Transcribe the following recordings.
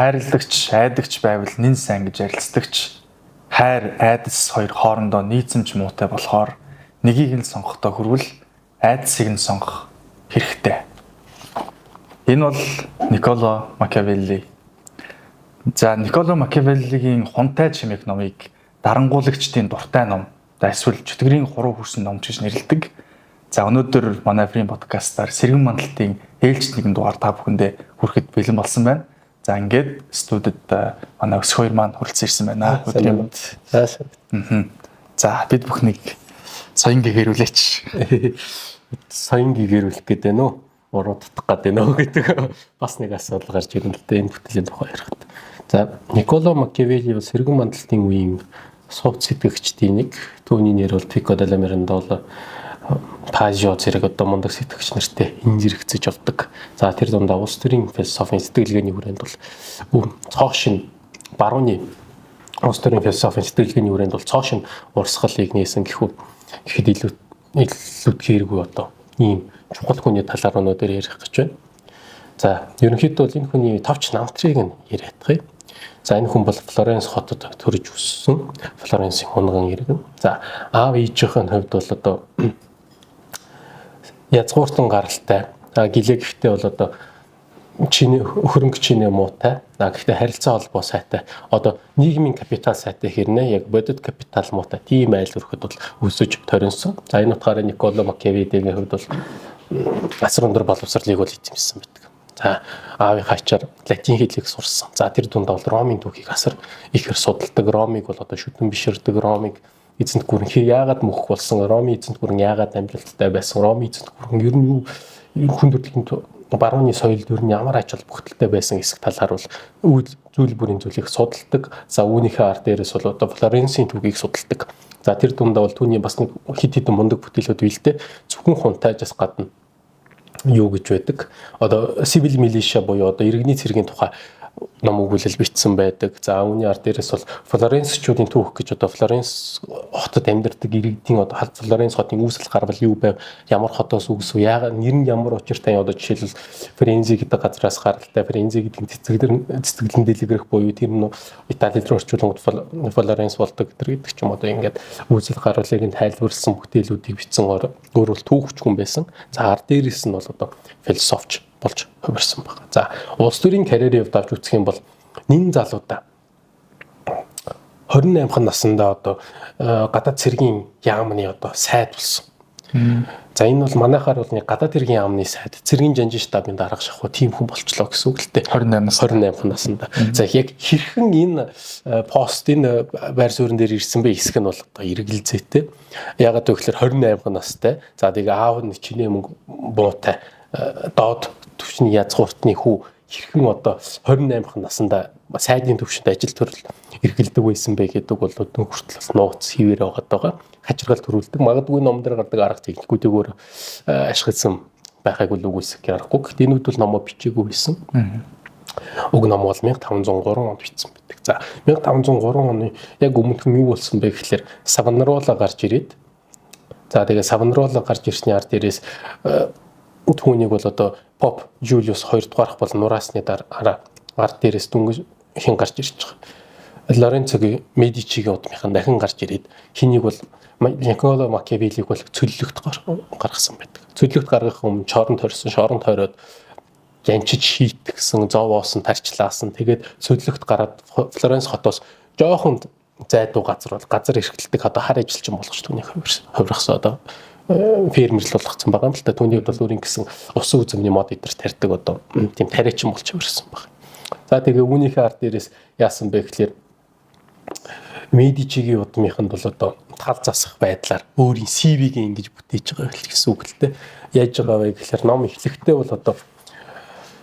хайрладагч, айдагч байвал нэн сайн гэж ярилцдагч. Хайр, айдас хоёр хоорондоо нийцэмж муутай болохоор нэгийг нь сонгохдоо хүрвэл айдасыг нь сонгох хэрэгтэй. Энэ бол Никколо Макиавелли. За Никколо Макиавеллигийн Хунтай чимээх номыг дарангуулагчдын дуртай ном, эсвэл чөтгөрийн хуруу хүрсэн ном гэж нэрлэдэг. За өнөөдөр манай Фрийн подкастаар сэргэн мандалтын ээлж нэгэн дугаар та бүхэндээ хүрэхэд бэлэн болсон байна. За ингээд студид манай өсөх хоёр маань хүрэлцэн ирсэн байна. Өдрийн мэнд. За бид бүхнийг соён гэгэрүүлээч. Соён гэгэрүүлэх гэдэг нь үү? Уруудах гэдэг нь үү гэдэг бас нэг асуудал гарч ирнэ л дээ энэ бүтэлийн тухай ярихад. За Никколо Макиавелли бол сэргэн мандалтын үеийн сувц сэтгэгчдийн нэг. Түүний нэр бол Пико делла Mirandola Пажио зэрэг одоо мундаг сэтгэгч нартай энэ зэрэгцэж явдаг. За тэр дундаа улс төрийн философийн сэтгэлгээний хүрээнд бол цоошин барууны улс төрийн философийн сэтгэлгээний хүрээнд бол цоошин урсгалыг нээсэн гэхэд илүү хэрэггүй одоо ийм чухал хүний талаар өнөөдөр ярих гэж байна. За ерөнхийдөө бол энэ хүний товч намтрыг нь яриадах юм. За энэ хүн бол Флоренц хотод төрж өссөн. Флоренцийн хунган иргэн. За аав ээжийнхэн хувьд бол одоо язгууртан гаралтай. Гэлээ гэхдээ бол одоо чиний хөрөнгө чиний муутай. Гэхдээ харилцаа холбоо сайтай. Одоо нийгмийн капитал сайтай хэрнээ яг бодит капитал муутай. Тийм айл өрхөд бол өсөж торинсон. За энэ утгаараа Никколо Макиавеллигийн хувьд бол асар өндөр боловсролыг бол эзэмшсэн байдаг. За аавын хачаар латин хэлийг сурсан. За тэр дундаа бол Ромын түүхийг асар ихээр судалдаг. Ромыг бол одоо шүтэн биширдэг. Ромыг эзэнт гүрэн яагаад мөх болсон? Ромын эзэнт гүрэн яагаад амжилттай байсан? Ромын эзэнт гүрэн ер нь юу хүндрэлтийн барууны соёлд ер нь ямар ач холбогдолтой байсан хэсэг талаар бол зүйл бүрийн зүйлийг судалдаг. За үүнийхээ ард дээрээс бол одоо Флоренцийн түүхийг судалдаг. За тэр дундаа бол түүний бас нэг хит хитэн мундаг бүтээлүүд билдэ. Зөвхөн хунтайжаас гадна юу гэж байдаг. Одоо civil militia буюу одоо иргэний цэргийн тухай ном өгүүлэл бичсэн байдаг. За үүний ард дээрээс бол Флоренцчүүдийн түүх гэж одоо Флоренц хотод амьдардаг иргэдийн одоо Флоренц хотын үүсэл гарвал юу байв? Ямар хотоос үүсв? Яагаад нэр нь ямар учиртай одоо жишээлбэл Френзи гэдэг газраас гаралтай. Френзи гэдэг цэцгэлэн дэлгэрэх буюу тэр нь Италид руу орчуулангууд Флоренц болдог гэдэг ч юм одоо ингээд үүсэл гарвалыг нь тайлбарлсан бүтээлүүдийг бичсэн өөр бол түүхч хүн байсан. За ард дээрээс нь бол одоо философч болж хувирсан байна. За улс төрийн карьерийн хувьд авч үзэх юм бол нэн залуудаа 28 наснда одоо гадаад цэргийн яамны одоо сайд болсон. За энэ бол манайхаар бол нэг гадаад цэргийн яамны сайд, цэргийн жанжин штабын дарга шахуу тийм хүн болчлоо гэсэн үг л дээ. 28 наснда. За яг хэрхэн энэ пост энэ байр суурин дээр ирсэн бэ хэсэг нь бол одоо эргэлзээтэй. Ягаад гэвэл 28 настай. За тэгээ аав нь чиний мөнгө буутай доод төвчний язгууртны хүү хэрхэн одоо 28 наснда сайдын төвшөнд ажил төрөл эргэлдэг байсан бэ гэдэг бол өдөн хүртэл нууц хിവэр байгаа. Хачиргал төрүүлдэг. Магадгүй ном дээр гардаг арга техникүүдийг өөр ашигласан байхыг бол үгүйсэх ярахгүй. Гэхдээ энүүд бол номоо бичээгүй байсан. Уг ном бол 1503 онд бичсэн байдаг. За 1503 оны яг өмнөх нь юу болсон бэ гэхээр Савонарола гарч ирээд за тэгээ Савонарола гарч ирсний ард дээрээс түүнийг бол одоо Поп Жулиус 2 дугаарх бол нураасны дараа ард дээрээс дүнгийн хин гарч ирж байгаа. Лоренцогийн Медичигийн удмынхан дахин гарч ирээд хэнийг бол Никколо Макиавеллиг бол цөллөгт гаргасан байдаг. Цөллөгт гаргах өмнө шоронд тойроод янчиж шийтгсэн, зовоосон, тарчлаасан. Тэгээд цөллөгт гараад Флоренц хотоос жоохон зайдуу газар эрхтэлдэг одоо хар ажилчин болгож түүнийг хувиргасан одоо фермерлэл болгоцсон байгаа юм л да. Түүний бол өөрийн гэсэн усан үзмний мод идэр тарьдаг одоо тийм тариачин болж хувирсан байна. За тэгээ үүнийхээ ард дээрээс яасан бэ гэхээр Медичигийн удмынханд бол одоо тал засах байдлаар өөрийн CV-г ингэж бүтээж байгаа гэсэн үг л дээ. Яаж байгаа вэ гэхээр ном эхлэхдээ бол одоо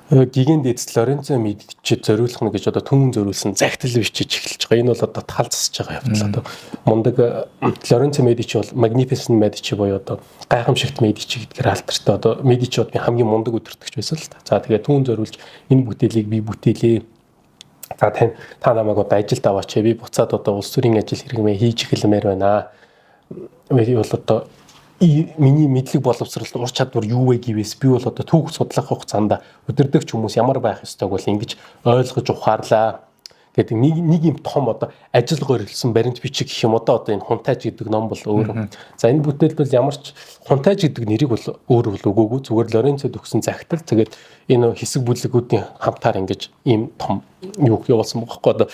гигэн дэд Лоренцо Медичид зориулах нь гэж одоо түмэн зориулсан загтал бичиж эхэлж байгаа. Энэ бол одоо тал засаж байгаа явдал одоо мундаг Лоренцо Медичи бол Magnificent Medici буюу одоо гайхамшигт Медичи гэдгээр алдартай одоо Медичиудын хамгийн мундаг удирдагч байсан л та. За тэгээ түүн зориулж энэ бүтээлийг би бүтээлээ. За та намайг одоо ажилд аваач. Би буцаад одоо улс төрийн ажил хэрэгмээ хийж эхэлмээр байна. Би бол одоо миний мэдлэг боловсрал ур чадвар юу вэ гэвээс би бол одоо түүх судлах хугацаанд удирдахч хүмүүс ямар байх ёстойг бол ингэж ойлгож ухаарлаа гэдэг нэг юм том одоо ажил горилсон баримт бичиг гэх юм одоо энэ хунтайж гэдэг ном бол өөр. За энэ бүтээлд бол ямар ч хунтайж гэдэг нэрийг бол өөр өгөөгүй зүгээр Лоренцод өгсөн загтал тэгээд энэ хэсэг бүлэгүүдийн хамтаар ингэж ийм том юу явуулсан бохоггүй одоо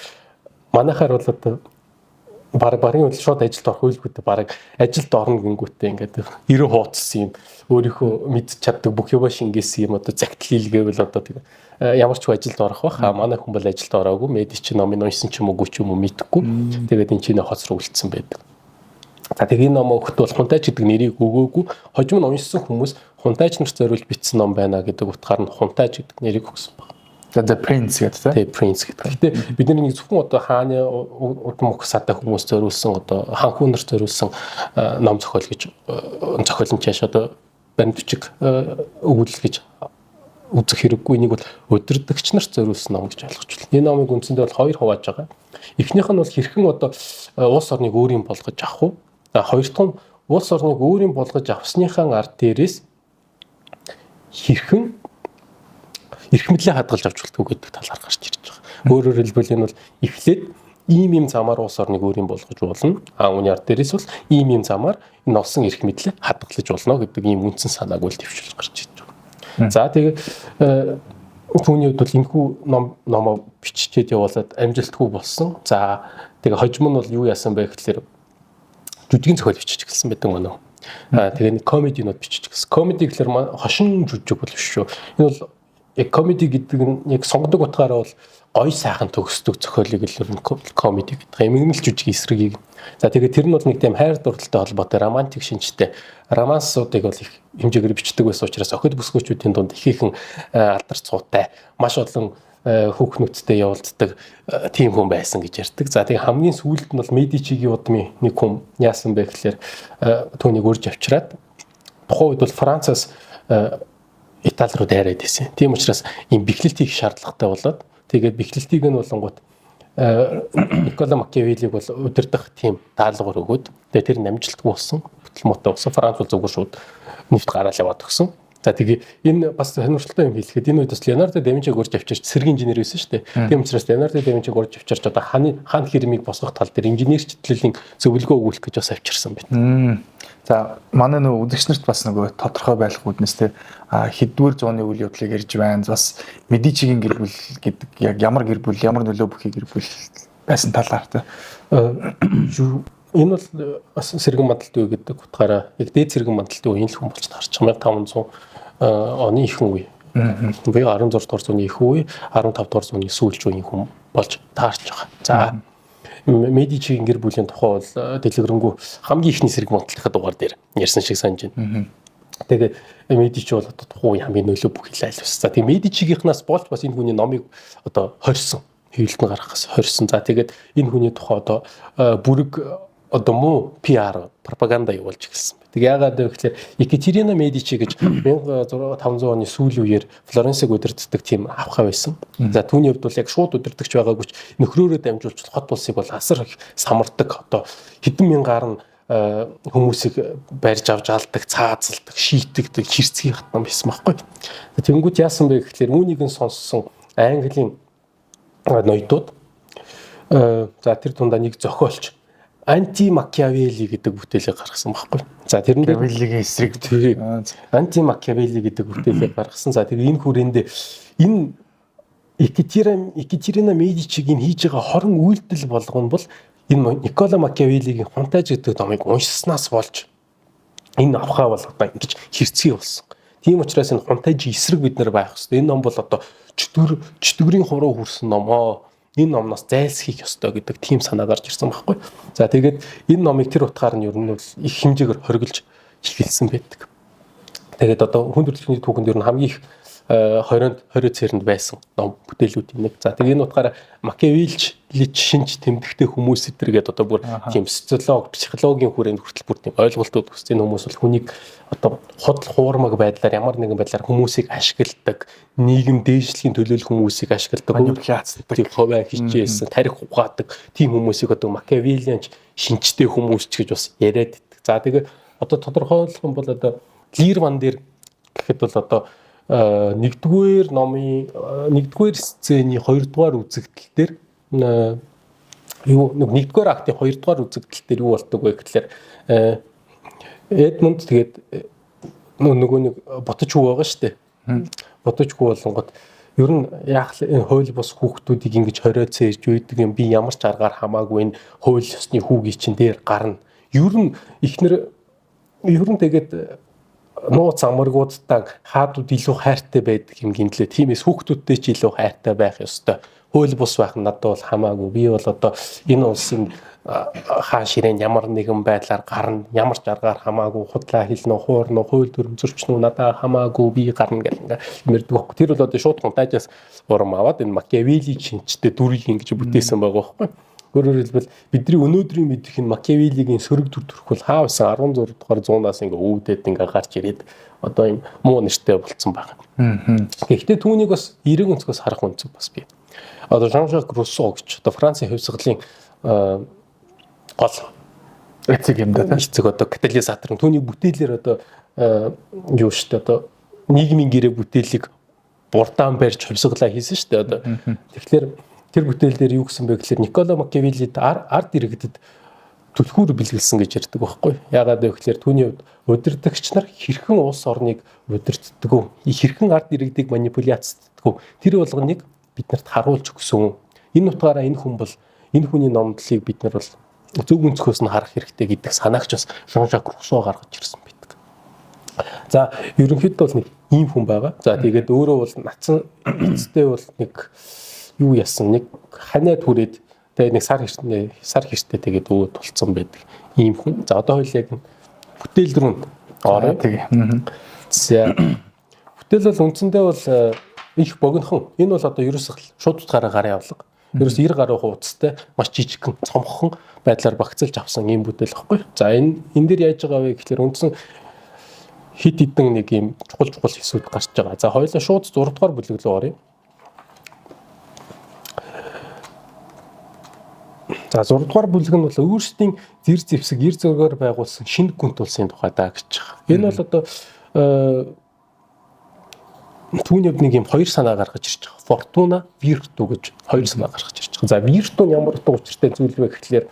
манайхаар бол одоо барын үйл шууд ажилд орох үйлгүүд баг ажилд орно гингүүтээ ингээд 90 хуудсан юм өөрийнхөө мэдж чаддаг бүх юба шингээсэн юм одоо загтал хийлгээвэл одоо тийм ямар ч ажилд орох бах манай хүн бол ажилд ороогүй медич чи номын уншсан ч юм уу ч юм уу мэдэхгүй тэгээд энэ чинь хоц руу үлдсэн байдаг. За тэгээд энэ ном өгөхд бол хунтайч гэдэг нэрийг өгөөгүй хожим нь уншсан хүмүүс хунтайч нарт зориулж бичсэн ном байна гэдэг утгаар нь хунтайч гэдэг нэрийг өгсөн баг. The Prince гэдэг тийм. Prince гэдэг. Гэтэ бид нэг зөвхөн одоо хааны удам ухсаатай хүмүүс зориулсан одоо ханхуу нарт зориулсан ном зохиол гэж зохиолын чааш одоо баримт бичиг өгүүлэл гэж үзэх хэрэггүй. Энийг бол удирдагч нарт зориулсан ном гэж ойлгож байна. Энэ номыг үндсэндээ бол хоёр хувааж байгаа. Эхнийх нь бол хэрхэн одоо улс орныг өөрийн болгож авах вэ? Хоёр дахь нь улс орныг өөрийн болгож авсныхаа ард дээрээс хэрхэн эрх мэдлээ хадгалж авч болтгоо гэдэг талаар гарч ирж байгаа. Өөрөөр хэлбэл энэ бол эхлээд ийм замаар улс орныг өөрийн болгож болно. Үүний ард дээрээс бол ийм замаар энэ олсон эрх мэдлээ хадгалж болно гэдэг ийм үндсэн санааг үл дэвшүүлж гарч ирж байгаа. За тэгээ түүний хувьд бол энэхүү номоо биччихэд явуулаад амжилтгүй болсон. За тэгээ хожим нь бол юу яасан бэ гэхээр жүжигний зохиол бичиж эхэлсэн байдаг манай. Тэгээ комединууд бичиж эхэлсэн. Комеди гэхэлэр хошин жүжиг бол биш шүү. Энэ бол комеди гэдэг нь яг сонгодог утгаараа бол гоё сайхан төгсдөг зохиолыг л комеди гэдэг. Эмгэнэл жүжиг эсрэгийг. За тэгээд тэр нь бол нэг тийм хайр дурлалтай холбоотой романтик шинжтэй романсуудыг бол их хэмжээгээр бичдэг байсан учраас охид бүсгүүчүүдийн дунд ихээхэн алдар цуутай маш олон хүүхнүүдтэй явуулдаг тийм хүн байсан гэж ярьдаг. За тэгээд хамгийн сүүлд нь бол Медичигийн удмын нэг хүн яасан бэ гэхээр түүнийг урьж авчираад тухайн үед бол Францаас Итали руу дайраад байсан. Тийм учраас ийм бэхлэлт хийх шаардлагатай болоод тэгээд бэхлэлтийг нь болонгууд Никколо Макиавеллиг бол удирдах тийм даалгавар өгөөд тэгээд тэр намжилтгүй болсон. Бүтлмөтэй болсон. Франц бол зүгээр шууд нефт гараал яваад өгсөн. За тэгээ энэ бас сонирхолтой юм хэлэхэд энэ үед бас Леонардо да Винчиг урьж авчирч цэргийн инженер байсан шүү дээ. Тийм учраас Леонардо да Винчиг урьж авчирч одоо хан хэрмийг босгох тал дээр инженерчлэлийн зөвлөгөө өгүүлэх гэж бас авчирсан байна. За манай нөгөө үзэгч нарт бас нөгөө тодорхой байх үүднээс те хэдвэр зууны үйл явдлыг ярьж байна. Бас Медичигийн гэр бүл гэдэг яг ямар гэр бүл, ямар нөлөө бүхий гэр бүл байсан талаар те. Энэ бол бас сэргэн мандалт үе гэдэг утгаараа яг дээд сэргэн мандалт үеийн л хүн болж таарч 1500 оны ихэнх үе. Буюу 16 дугаар зууны их үе, 15 дугаар зууны сүүлч үеийн хүн болж таарч байгаа. За Медичигийн гэр бүлийн тухай бол дэлгэрэнгүй хамгийн ихний сэрэг мандалтынхаа дугаар дээр ярьсан шиг санаж байна. Тэгээд Медичи бол одоо тухайн хамгийн нөлөө бүхий айл ус. За тэгээд Медичигийнхнаас болж бас энэ хүний номыг одоо хорьсон. Хэвлэлтэн гаргахаас хорьсон. За тэгээд энэ хүний тухай одоо бүрэг одоо муу PR пропаганда явуулж эхэлсэн. Тэг яагаад вэ гэхээр Екатерина Медичи гэж 1500 оны сүүлийн үеэр Флоренцыг удирддаг тийм авхаа байсан. За түүний хувьд бол яг шууд удирдагч байгаагүй ч нөхрөөрөө дамжуулж хот улсыг бол асар их самардаг одоо хэдэн мянган хүмүүсийг барьж авч алдаг, цаазалдаг, шийтгдэг, хэрцгий хатан байсан байхгүй. Тэнгүүд яасан бэ гэхээр үүнийг нь сонссон Английн ноёдууд за тэр тундаа нэг зохиолч Анти Макиавелли гэдэг бүтээлийг гаргасан байхгүй. За тэрэн дээр Макиавеллигийн эсрэг Анти Макиавелли гэдэг бүтээлийг гаргасан. За тэгээ энэ хүрээндээ энэ Екатерина Медичигийн хийж байгаа хорон үйлдэл болгоно бол энэ Никколо Макиавеллигийн Хунтайж гэдэг номыг уншсанаас болж энэ авхаа бол одоо ингэж хэрцгий болсон. Тийм учраас энэ Хунтайж эсрэг бид нар байх хэрэгтэй. Энэ ном бол одоо чөтгөрийн хуруу хүрсэн номоо. Энэ номноос зайлсхийх ёстой гэдэг тийм санаа гарч ирсэн байхгүй. За тэгээд энэ номыг тэр утгаар нь ер нь их хэмжээгээр хориглож эхэлсэн байдаг. Тэгээд одоо хүн төрөлхтний түүхэнд ер нь хамгийн их 20 цэрэнд байсан ном бүтээлүүдийн нэг. За тэгээд энэ утгаараа Макиавеллич шинж тэмдэгтэй хүмүүс эдэргээд одоо бүр тийм психологийн хүрээнд хүртэл бүр тийм ойлголтууд өгсөн хүмүүс бол хүнийг одоо худал хуурмаг байдлаар ямар нэгэн байдлаар хүмүүсийг ашигладаг, нийгэм дээшлэхийн төлөөлөх хүмүүсийг ашигладаг, манипуляцдаг, ховаа хичээсэн, тарих ухаадаг тийм хүмүүсийг одоо Макиавеллианч шинжтэй хүмүүс ч гэж бас яриад байдаг. За тэгээд одоо тодорхойлох юм бол одоо Лирван дээр гэхэд бол одоо нэгдүгээр номын нэгдүгээр сцений 2 дугаар үзэгдэл дээр нэгдүгээр актын 2 дугаар үзэгдэл дээр юу болдог вэ гэхээр Эдмунд тэгээд нөгөө нэг ботож хүү байгаа шүү дээ. Ботож хүү болонгод ер нь яах энэ хууль бус хүүхдүүдийг ингэж хориод цээж үйдэг юм би ямар ч аргаар хамаагүй энэ хууль ёсны хүүгийн чинь дээр гарна. Ер нь тэгээд нууц амаргуудтай хаадууд илүү хайртай байдаг юм гинлээ. Тиймээс хүүхдүүдтэй ч илүү хайртай байх ёстой. Хууль бус байх нь надад бол хамаагүй. Би бол одоо энэ улсын хаан ширээн ямар нэгэн байдлаар гарна, ямар ч аргаар хамаагүй худлаа хэлнэ, хуурна, хууль дүрм зөрчнө надад хамаагүй би гарна гэх ингээ мэрдэг байхгүй. Тэр бол одоо шууд хунтаажаас урам аваад энэ Макиавелли шинжтэй дүрийг ингэж бүтээсэн байгаа байхгүй. Өөрөөр хэлбэл бидний өнөөдрийн мэдих энэ Макиавеллигийн сөрөг дүр төрх бол хаа байсан 16 дугаар зуунаас ингээ өвдөд ингээ гарч ирээд одоо юм муу нэртэй болцсон байна. Гэхдээ түүнийг бас эрэг өнцгөөс харах үнцэг бас бий. Одоо Жан-Жак Руссо гэж одоо Францын хувьсгалын гол эцэг юм да. Эцэг одоо катализатор. Түүний бүтээлээр одоо юу штэ одоо нийгмийн гэрээ бүтээлийг бурдаан барьж хувьсгалаа хийсэн штэ одоо. Тэгэхээр тэр бүтээл дээр юу гэсэн бэ гэхээр Никколо Макиавеллид ард иргэдэд түлхүүр бэлгэлсэн гэж ярьдаг байхгүй. Яагаад вэ гэхээр түүний хувьд удирдагч нар хэрхэн улс орныг удирддаг вэ? Хэрхэн ард иргэдийг манипуляцддаг вэ? Тэр болгоныг биднэрт харуулж өгсөн. Энэ утгаараа энэ хүн бол энэ хүний номдлыг бид нар бол зөв өнцгөөс нь харах хэрэгтэй гэдэг санаагч бас Жан-Жак Руссо гаргаж ирсэн байдаг. За ерөнхийдөө бол нэг ийм хүн байгаа. За тэгээд өөрөө бол нацсан эцтэй бол нэг юу яасан нэг ханиад хүрээд тэгээд нэг сар хэртээ тэгээд өөд болцсон байдаг ийм хүн. За одоо хоёул яг бүтээл рүү ороо. За бүтээл бол үндсэндээ бол их богинохон. Энэ бол одоо ерөөсөө шууд утгаараа гарын авлага. Ерөөс 90 гаруй хуудастай маш жижигхэн цомхон байдлаар багцлж авсан ийм бүтээл гэхгүй. За энэ дээр яаж байгаа вэ гэхээр үндсэн хит хитэн нэг ийм чухал хэсүүд гарч байгаа. За хоёулаа шууд 6 дугаар бүлэг рүү оръё. За 6 дугаар бүлэг нь бол өөрсдийн зэр зэвсэг эр зөргөөр байгуулсан шинэ гүнт улсын тухай даа гэж байгаа. Энэ бол одоо түүний нэг юм хоёр санаа гаргаж ирж байгаа. Фортуна, Вирту гэж хоёр санаа гаргаж ирж байгаа. За Вирту нь ямар утга учиртай зүйл вэ гэхлээр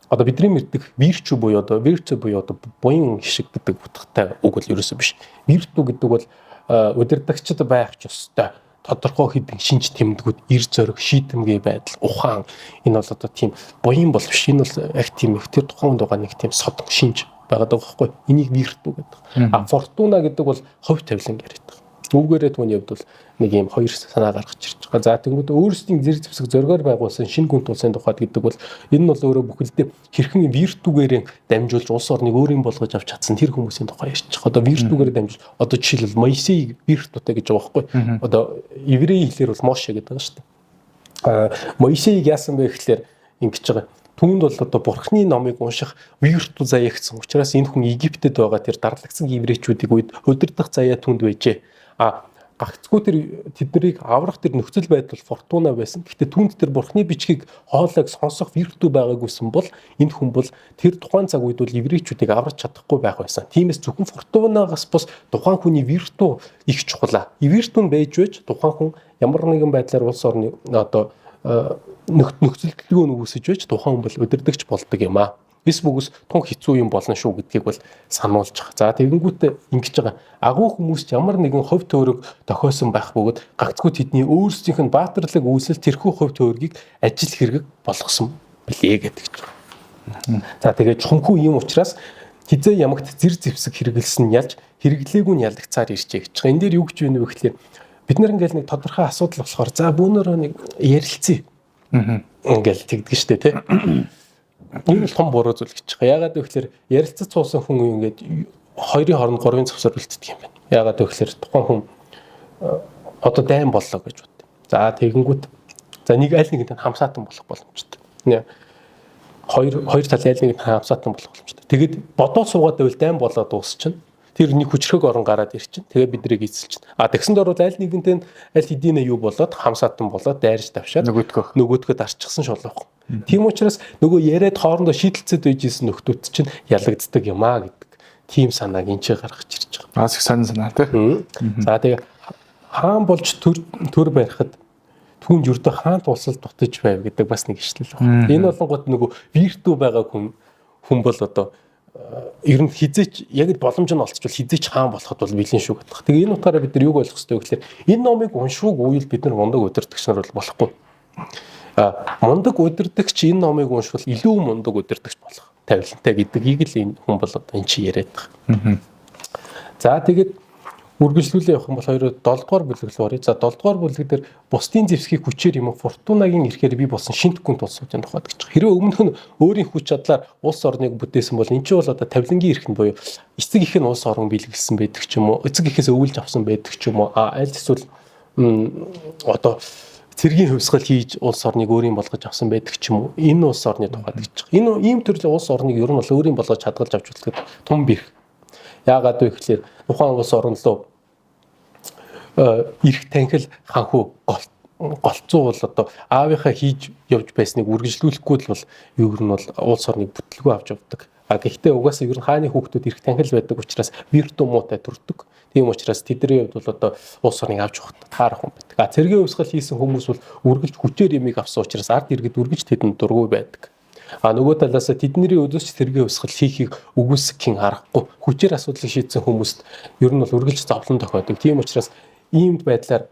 одоо бидний мэддэг Вирчу буюу одоо буян шиг гэдэг утгатай үг бол ерөөсөө биш. Вирту гэдэг бол удирдагчд байх ч ёстой тодорхой хэдэн шинж тэмдгүүд, эр зориг, шийдэмгий байдал, ухаан энэ бол одоо тийм буян бол биш. Энэ бол яг тийм их тэр тухайн дугаар нэг тийм содон шинж байгаад байгаа байхгүй. Энийг Вирту гэдэг. А Фортуна гэдэг бол хувь тавилан яриад. Үүгээрээ түүний хувьд бол нэг юм хоёр санаа гаргаж ирж байгаа. За тэгвэл өөрсдийн зэр зэвсэг зоргоор байгуулсан шинэ гүнт улсын тухайд гэдэг бол энэ нь бол өөрөө бүхэлдээ хэрхэн Виртугээр дамжуулж улс орныг өөрийн болгож авч чадсан тэр хүмүүсийн тухай ярьж байгаа. Одоо Виртугээр дамжуулж одоо жишээлбэл Моисей Виртутай гэж байгаа байхгүй. Одоо еврей хэлээр бол Моше гэдэг байгаа шүү дээ. Моисейг яасан бэ гэхэлэр ингэж байгаа. Түүнд бол одоо Бурхны номыг унших Вирту заяа гэсэн учраас энэ хүн Египтэд байгаа тэр дарлагдсан еврейчүүдийг үед удирдах заяа түнд байжээ. Гагцгүй тэр тэднийг аврах тэр нөхцөл байдал Фортуна байсан. Гэхдээ түүнд тэр Бурхны бичгийг хоолойг сонсох Вирту байгаагүйсэн бол энэ хүн бол тэр тухайн цаг үед бол еврейчүүдийг аврах чадахгүй байх байсан. Тиймээс зөвхөн Фортунагаас бус тухайн хүний Вирту их чухал. Вирту нь байж байж тухайн хүн ямар нэгэн байдлаар улс орны одоо нөхцөл төлөвөө үүсэж байж тухайн хүн бол удирдагч болдог юм аа. Бис бүгс тун хэцүү юм болно шүү гэдгийг бол сануулж байгаа. За тэгэнгүүтээ ингэж байгаа. Агуу хүмүүс ямар нэгэн хувь төвөрөг тохиосон байх бөгөөд гагцгүй тэдний өөрсдийнх нь баатарлаг үйлсэл тэрхүү хувь төвөргийг ажил хэрэг болгосон билээ гэдэг ч. За тэгээд чухамхүү юм учраас хизээ ямагт зэр зэвсэг хэрэгэлсэн нь ялж хэрэглээгүй нь ялдагцаар иржээ гэж байгаа. Энэ дээр юу гэж байна вэ гэхээр бид нар ингээл нэг тодорхой асуудал болохоор за бүүнөрөө нэг ярилцъя. Ингээл тэгдэг штэ тий. Энэ том буруу зүйл гэж байгаа. Яагаад вэ гэхээр ярилцаж суусан хүн ингээд хоёрын хооронд гурвын завсар үлддэг юм байна. Яагаад вэ гэхээр тухайн хүн одоо дайн боллоо гэж бод. За тэгэнгүүт за нэг аль нэгэнд хамсаатан болох боломжтой. Хоёр тал аль нэгэнд хамсаатан болох боломжтой. Тэгээд бодоод суугаад байвал дайн болоод дуусчихна. Тэр нэг хүчрэг орон гараад ирчин. Тэгээ биднийг эзэлчин. Тэгсэн дөрөв аль нэгэнтэй аль хэдийнэ юу болоод хамсаатан болоод дайрж давшаад нөгөөдгөө дарчихсан шулуух. Тийм учраас нөгөө яриад хоорондоо шийдэлцээд байж исэн нөхдүүд чинь ялагддаг юм аа гэдэг тийм санааг энэ ч гаргаж ирж байгаа. Бас их сонир санаа тий. За тэгээ хаан болж төр барихад түүнд ердөө хаан тулсал дутаж байв гэдэг бас нэг ишлэл байна. Энэ болонгод нөгөө вирту байгаа хүн бол одоо ер нь хизээч яг боломж нь олцвол хизээч хаан болоход бол бэлэн шүү гэдэг. Тэгээ энэ утгаараа бид нар юг ойлгох хэрэгтэй вэ гэхээр энэ номыг уншууг үйл бид нар мундаг удирдагч нар бол болохгүй. Мундаг удирдагч энэ номыг уншвал илүү мундаг удирдагч болох тавилантай гэдгийг л энэ хүн бол одоо эн чи яриад байгаа. За тэгээд үргэлжлүүлээ явах юм бол 7 дугаар бүлэг рүү оръё. За 7 дугаар бүлэг дээр бусдын зэвсгийг хүчээр юм фортунагийн ирэхээр би болсон шинтгэн тулсуудын тухайд гэж байгаа. Хэрвээ өмнөх нь өөрийн хүч чадлаар улс орныг бүтээсэн бол эн чинь бол одоо тавилангийн эрх нь буюу эцэг их нь улс орн биелгэлсэн байдаг ч юм уу, эцэг ихээс өвлж авсан байдаг ч юм уу, аль эсвэл одоо цэргийн хувьсгал хийж улс орныг өөрийн болгож авсан байдаг ч юм уу. Энэ улс орны тухайд гэж байгаа. Энэ ийм төрлийн улс орныг ер нь бол өөрийн болгож хадгалж авч үзэхэд том бэрх. Яагаад вэ гэхээр тухайн улс орн руу эрх танхил ханху голцоо бол одоо аавынхаа хийж явж байсныг үргэлжлүүлэхгүй л бол ер нь бол улс орныг бүтлгүй авч явдаг. Гэхдээ угаасаа ер нь хааны хүүхдүүд эрх танхил байдаг учраас вирту муутай төрдөг. Тийм учраас тэдний хувьд бол одоо улс орныг авч явахд таарах хүн байдаг. Цэргийн хувьсгал хийсэн хүмүүс бол үргэлж хүчээр ямиг авсан учраас ард иргэд үргэлж тэдэнд дургүй байдаг. Нөгөө талаас тэдний өдөөс цэргийн хувьсгал хийхийг үгүйсгэх аргагүй. Хүчээр асуудлыг шийдсэн хүмүүст ер нь бол үргэлж зовлон тохиодог. Тийм учраас иймд байдлаар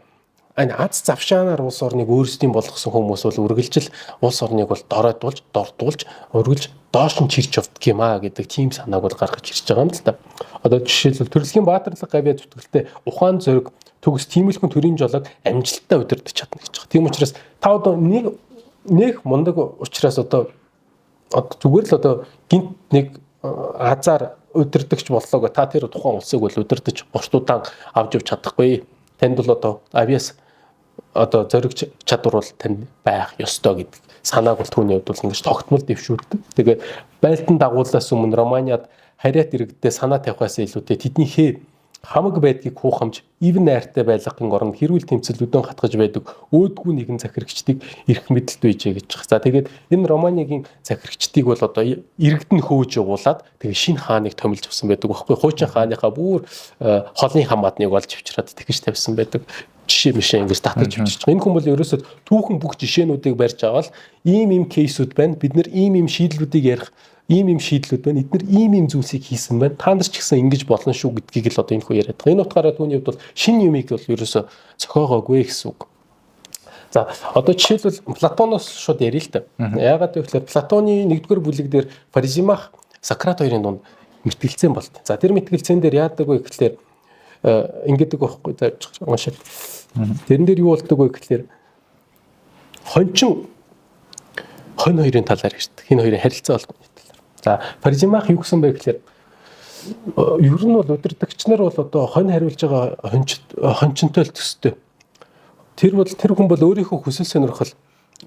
аз завшаанаар улс орныг өөрсдийн болгосон хүмүүс бол үргэлжил улс орныг бол дордуулж үргэлж доош нь чирч явдаг юм аа гэдэг тийм санааг бол гаргаж ирж байгаа юм л та. Одоо жишээлбэл төрөлхийн баатарлаг гавьяа зүтгэлтэй ухаан зориг төгс тиймэлхэн төрийн жолоог амжилттай удирдах чадна гэж байгаа. Тийм учраас та одоо нэг мундаг учраас одоо зүгээр л одоо гинт нэг азар удирдахч боллоо та тэр тухайн улсыг бол удирдах 30 удаан авч явж чадахгүй. Танд бол одоо авиас одоо зориг чадвар бол танд байх ёстой гэдэг санааг бол түүний хувьд бол ингэж тогтмол дэвшүүлдэг. Тэгээд байлдан дагуулаас өмнө Романиад харьяат иргэдээ санаа тавихаас илүүтэй тэднийхээ хамаг байдгийг хуухамж ивэн найртай байлгахын оронд хэрүүл тэмцэл өдөн хатгаж байдаг өөдгүү нэгэн захирагчдыг эрх мэдэлд байжээ гэж байна. За тэгээд энэ Романигийн захирагчдыг бол одоо иргэд нь хөөж явуулаад тэгээд шинэ хааныг томилж авсан байдаг байхгүй. Хуучин хааныхаа бүр холын хамаатныг олж авчираад тэгж тавьсан байдаг. Жишээ мишээ ингэж татаж авчиж байгаа. Энэ хүн бол ерөөсөө түүхэн бүх жишээнүүдийг барьж аваад ийм кейсүүд байна. Бид нэр ийм шийдлүүдийг ярих ийм шийдлүүд байна. Эдгээр ийм зүйлсийг хийсэн байна. Та нар ч гэсэн ингэж болно шүү гэдгийг л одоо энэ хүү яриад байгаа. Энэ утгаараа түүний хувьд бол шинэ юмыг бол ерөөсөө зохиогоогүй гэсэн үг. За одоо жишээлбэл Платоноос шууд ярил л та. Яагаад вэ гэхээр Платоны 1-р бүлэг дээр Фаризимах, Сократ хоёрын дунд мэтгэлцэн болт. За тэр мэтгэлцэн дээр яадаг вэ гэхээр ингэдэг байхгүй зааж уншаад. Тэрэн дээр юу болдог вэ гэхээр хончин хонь хоёрын талаар ярьдаг. Энэ хоёрын харилцаа холбооны талаар. За Фаризимах юу гэсэн бэ гэхээр ер нь бол удирдагч нар бол одоо хонь хариулж байгаа хончинтой л төстэй. Тэр хүн бол өөрийнхөө хүсэл сонирхол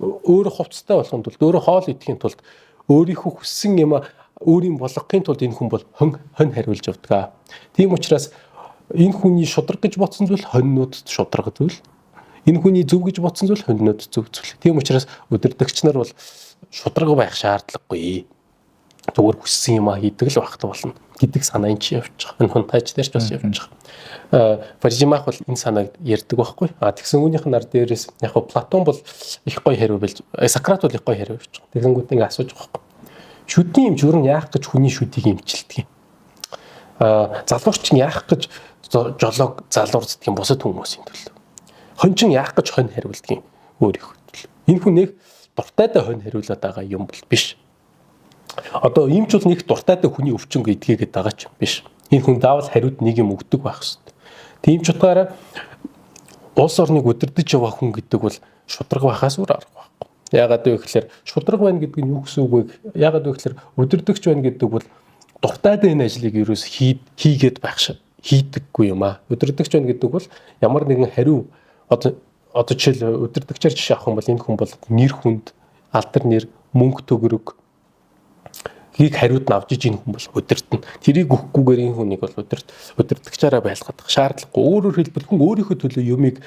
өөрөө хувцастай болохын тулд өөрөө хоол идэхийн тулд өөрийнхөө хүссэн юм өөрийн болгохын тулд энэ хүн бол хонь хариулж явдаг. Тийм учраас энэ хүний шудраг гэж бодсон зүйл хоньнууд шудраг зүйл. Энэ хүний зөв гэж бодсон зүйл хоньнууд зөв зүйл. Тийм учраас удирдагч нар бол шудраг байх шаардлагагүй. Зүгээр хүссэн юм хийдэг л багт болно гэдэг санаа энэ чи явж байгаа. Энэ хунтайч дээр ч бас явж байгаа. Фаризимах бол энэ санааг ярьдаг байхгүй. Тэгсэн үүнийх нар дээрээс яг Платон бол их гоё хариу билж, Сократ бол их гоё хариу явж байгаа. Тэгэнгүүт ингэ асууж байгаа байхгүй. Шүдний эмч юу яах гэж хүний шүдийг эмчилдэг юм. Залуурч нь яах гэж жолоог залуурцдаг юм бусад хүмүүсийн төлөө. Хончин яах гэж хонь хариулдаг юм өөрийнхөө төлөө. Энэ хүн нэг дуртайдаа хонь хариулаад байгаа юм бол биш. Одоо эмч бол нэг дуртайдаа хүний өвчнөг идгээгээд байгаа ч биш. Энэ хүн заавал хариуд нэг юм өгдөг байх хэрэгтэй. Тийм ч утгаараа улс орныг удирдах яваа хүн гэдэг бол шудраг байхаас өөр арга байхгүй. Яагаад вэ гэхээр шудраг байна гэдэг нь юу гэсэн үг вэ? Яагаад вэ гэхээр удирдахч байна гэдэг бол дуртайдаа энэ ажлыг ерөөс хийгээд байх шиг хийдэггүй юм аа. Удирдагч байна гэдэг бол ямар нэгэн хариу одоо жишээл удирдагчаар жишээ авах юм бол энэ хүн бол нэр хүнд, алдар нэр, мөнгө төгрөг хийг хариуд нь авч иж энэ хүн бол удирдна. Тэрийг өгөхгүйгээр энэ хүнийг бол удирдагчаараа байлгаад шаардлагагүй. Өөрөөр хэлбэл хүн өөрийнхөө төлөө юмыг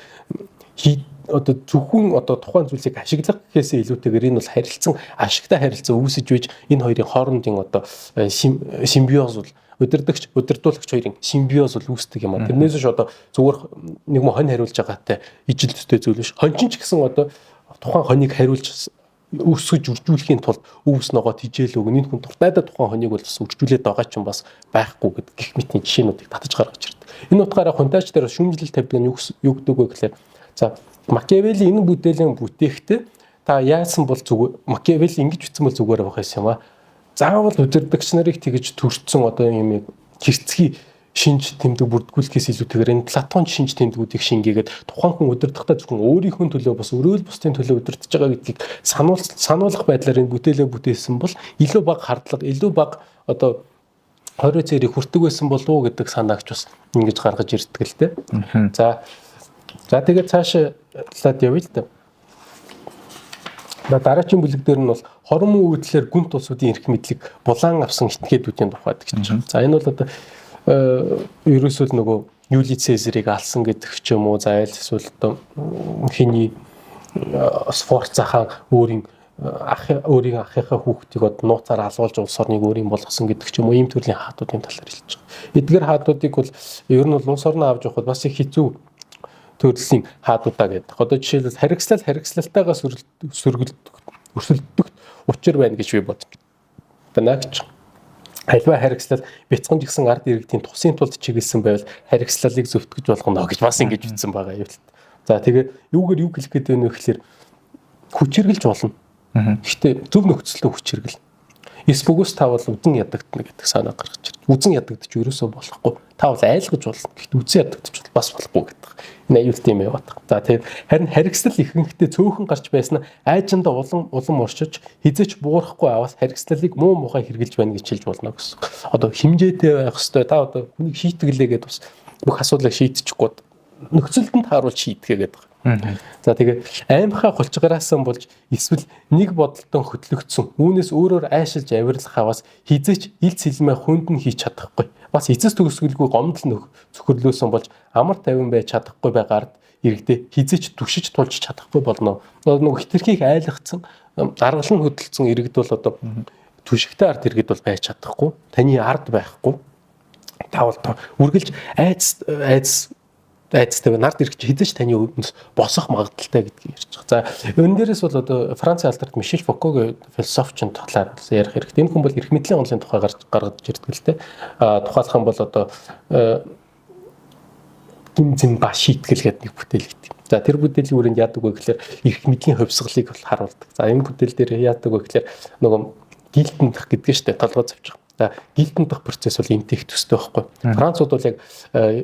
одоо зөвхөн одоо тухайн зүйлсийг ашиглах гэхээсээ илүүтэйгээр энэ бол харилцан ашигтай харилцаа үүсэж байж энэ хоёрын хоорондын одоо симбиоз бол удирдуулагч хоёрын симбиоз бол үүсдэг юм а. Тэрнээс ч одоо зүгээр нэг мо хонь хариулж байгаатай ижил төстэй зүйл биш. Хончин ч гэсэн одоо тухайн хоньыг хариулж өсгөж үржүүлэхийн тулд өвс ногоо тижээл өгөн энэ хүн дуртайдаа тухайн хоньыг бол бас үржүүлээд байгаа ч юм бас байхгүй гэдэг гих мэтний жишээнүүдийг татаж гаргаж ирдэг. Энэ утгаараа хунтаач дээр шүүмжлэл тавьдаг нь юу гэдэг вэ гэхээр за Макиавелли энэ бүтэлийн бүтээхдээ та яасан бол зүгээр Макиавелли ингэж бичсэн бол зүгээр байх юм а. Заавал удирдагч нарыг тэгж төрчихсөн одоо юм хэрцгий шинж тэмдэг бүрдгүүлэхээс илүүтэйгээр энэ Платон шинж тэмдгүүдийг шингээгээд тухайн хүн удирдахдаа зөвхөн өөрийнхөө төлөө бас өрөөл бусдын төлөө удирдах байгаа гэдгийг сануулгах байдлаар энэ бүтээлээ бүтээсэн бол илүү бага хардлага, илүү бага одоо хорой цэрэг хүртэг байсан болов уу гэдэг санаагч бас ингэж гаргаж ирдэг л дээ. За тэгээд цаашаалаад явъя л да. Дараагийн бүлэг дээр нь бол хормон үйлдэлээр гүнт улсуудын эрх мэдлийг булаан авсан этгээдүүдийн тухайд гэж байна. За энэ бол одоо ерөөсөө нөгөө Юли Цезарыг алсан гэдэг ч юм уу. За эсвэл одоо хиний Сфорца хаан өөрийн ахыхаа хүүхдийг одоо нууцаар алуулж улс орныг өөрийн болгосон гэдэг ч юм уу. Ийм төрлийн хаатуудын талаар хэлж байгаа. Эдгээр хаатуудыг бол ер нь бол улс орноо авч явахад бас их хэцүү төрлийн хаадуудаа гэдэг. Одоо жишээлбэл харигслалтайгаа өрсөлдөх учир байна гэж би бодож байна гэж. Альва харигслал бяцхан гэсэн ард иргэдийн тусын тулд чиглэсэн байвал харигслалыг зөвтгөж болгоно гэж бас ингэж бичсэн байгаа юм л. За тэгээ юугаар юу хэлэх гээд байна вэ гэхээр хүчиргэлж болно. Гэхдээ зөв нөхцөлтэй хүчиргэл. Эсбүгөөс та бол үдэн ядагдана гэдэг санаа гаргаж ирж. Үдэн ядагдчих ерөөсөө болохгүй. Та бол айлгаж болно. Гэхдээ үдэн ядагдчих бас болохгүй гэдэг. Энэ аюултай юм яваад. За тэгээд харин харигслал ихэнхдээ цөөхөн гарч байсан нь айжиндаа улам оршиж хизээч буурахгүй аваас харигслалыг муу мухай хэрглэж байна гэж хэлж болно гэсэн. Одоо хэмжээтэй байх хэвээр та одоо хүнийг шийтгэлээгээд бас бүх асуудлыг шийдчихгүй нөхцөлд нь тааруулж шийдэхээ гэдэг. За тэгээ аймхаа хулчгараасан болж эсвэл нэг бодолтон хөтлөгдсөн. Үүнээс өөрөөр айшилж авирлах хаваас хизээч ил цэлмээ хүнд нь хийж чадахгүй. Бас эцэс төгсгөлгүй гомдол цөхрлөөсөн болж амар тайван байж чадахгүй байгаард иргэдээ хизээч түшиж тулж чадахгүй болно. Нөгөө хитрхийг айлгцсан даргалан хөдөлсөн иргэд бол одоо түшигтэй ард иргэд бол байж чадахгүй. Таны ард байхгүй. Таавал үргэлж айцтай нард ирэх хизээч таны өвдөнс босох магадaltaй гэдгийг ярьж байгаа. За энэ дээрээс бол одоо Францын алдарт Мишель Фокогийн философчин талаар ярих хэрэгтэй. Энэ хүн бол эрх мэдлийн онолын тухай гаргаж ирдэг л дээ. Тухайлах юм бол одоо гимзэн ба шийтгэл гэдэг нэг бүтээл гэдэг. За тэр бүтээлийн үрэнд яадаг вэ гэхээр эрх мэдлийн хувьсгалыг бол харуулдаг. За энэ бүтээл дээр яадаг вэ гэхээр нөгөө гилтэн дах гэдэг нь шүү дээ. Толгой завж байгаа. За гилтэн дах процесс бол энтэх төстэй байхгүй. Францууд бол яг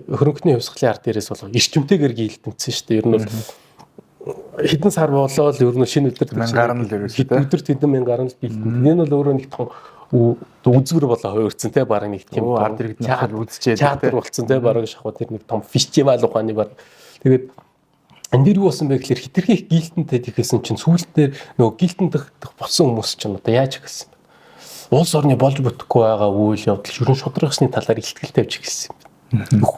хөрөнгөний хувьсгалын ард дээрээс бол эрчимтэйгээр гилтэнсэн шүү дээ. Ер нь бол хэдэн сар болоод ер нь шинэ өдөр гарна л ерөөсөө өдөр хэдэн мянган гарна л гилтэн. Энэ бол өөрөө нэг том үзгэр болоо хувирцсан те бараг нэг тийм ард иргэднээр үзчихээ театр болсон те бараг шахуу тэр нэг том фестивал ухааны баг. Тэгээд энэ дэр юу болсон бэ гэхээр хитрхи гилтэнтэй тэхсэн чинь сүүлдээр нөгөө гилтэн дах болсон хүмүүс чинь одоо яаж хэлсэн бэ? Улс орны болж бүтэхгүй байгаа үйл явдал ерөн шудрагсны талаар ихтгэл тавьж эхэлсэн юм.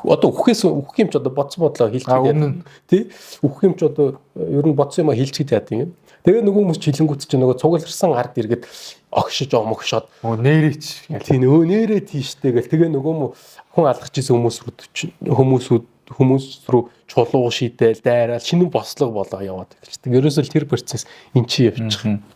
Одоо үхэх юм ч одоо бодсон бодлоо хэлчихээд тий үхэх юм ч одоо ер нь бодсон юм а хэлчихээд яадаг юм. Тэгээ нөгөө хүмүүс чилэнгүүт чинь нөгөө цугларсан ард иргэд огшиж омогшоод нээрээч тий нээрээ тийштэй гэл тэгээ нөгөө хүн алгаж исэн хүмүүс рүү чулуу шийдээл дайраал шинэ бослого болоо яваад эхэлдэг. Ерөөсөө тэр процесс эн чинь явж байгаа.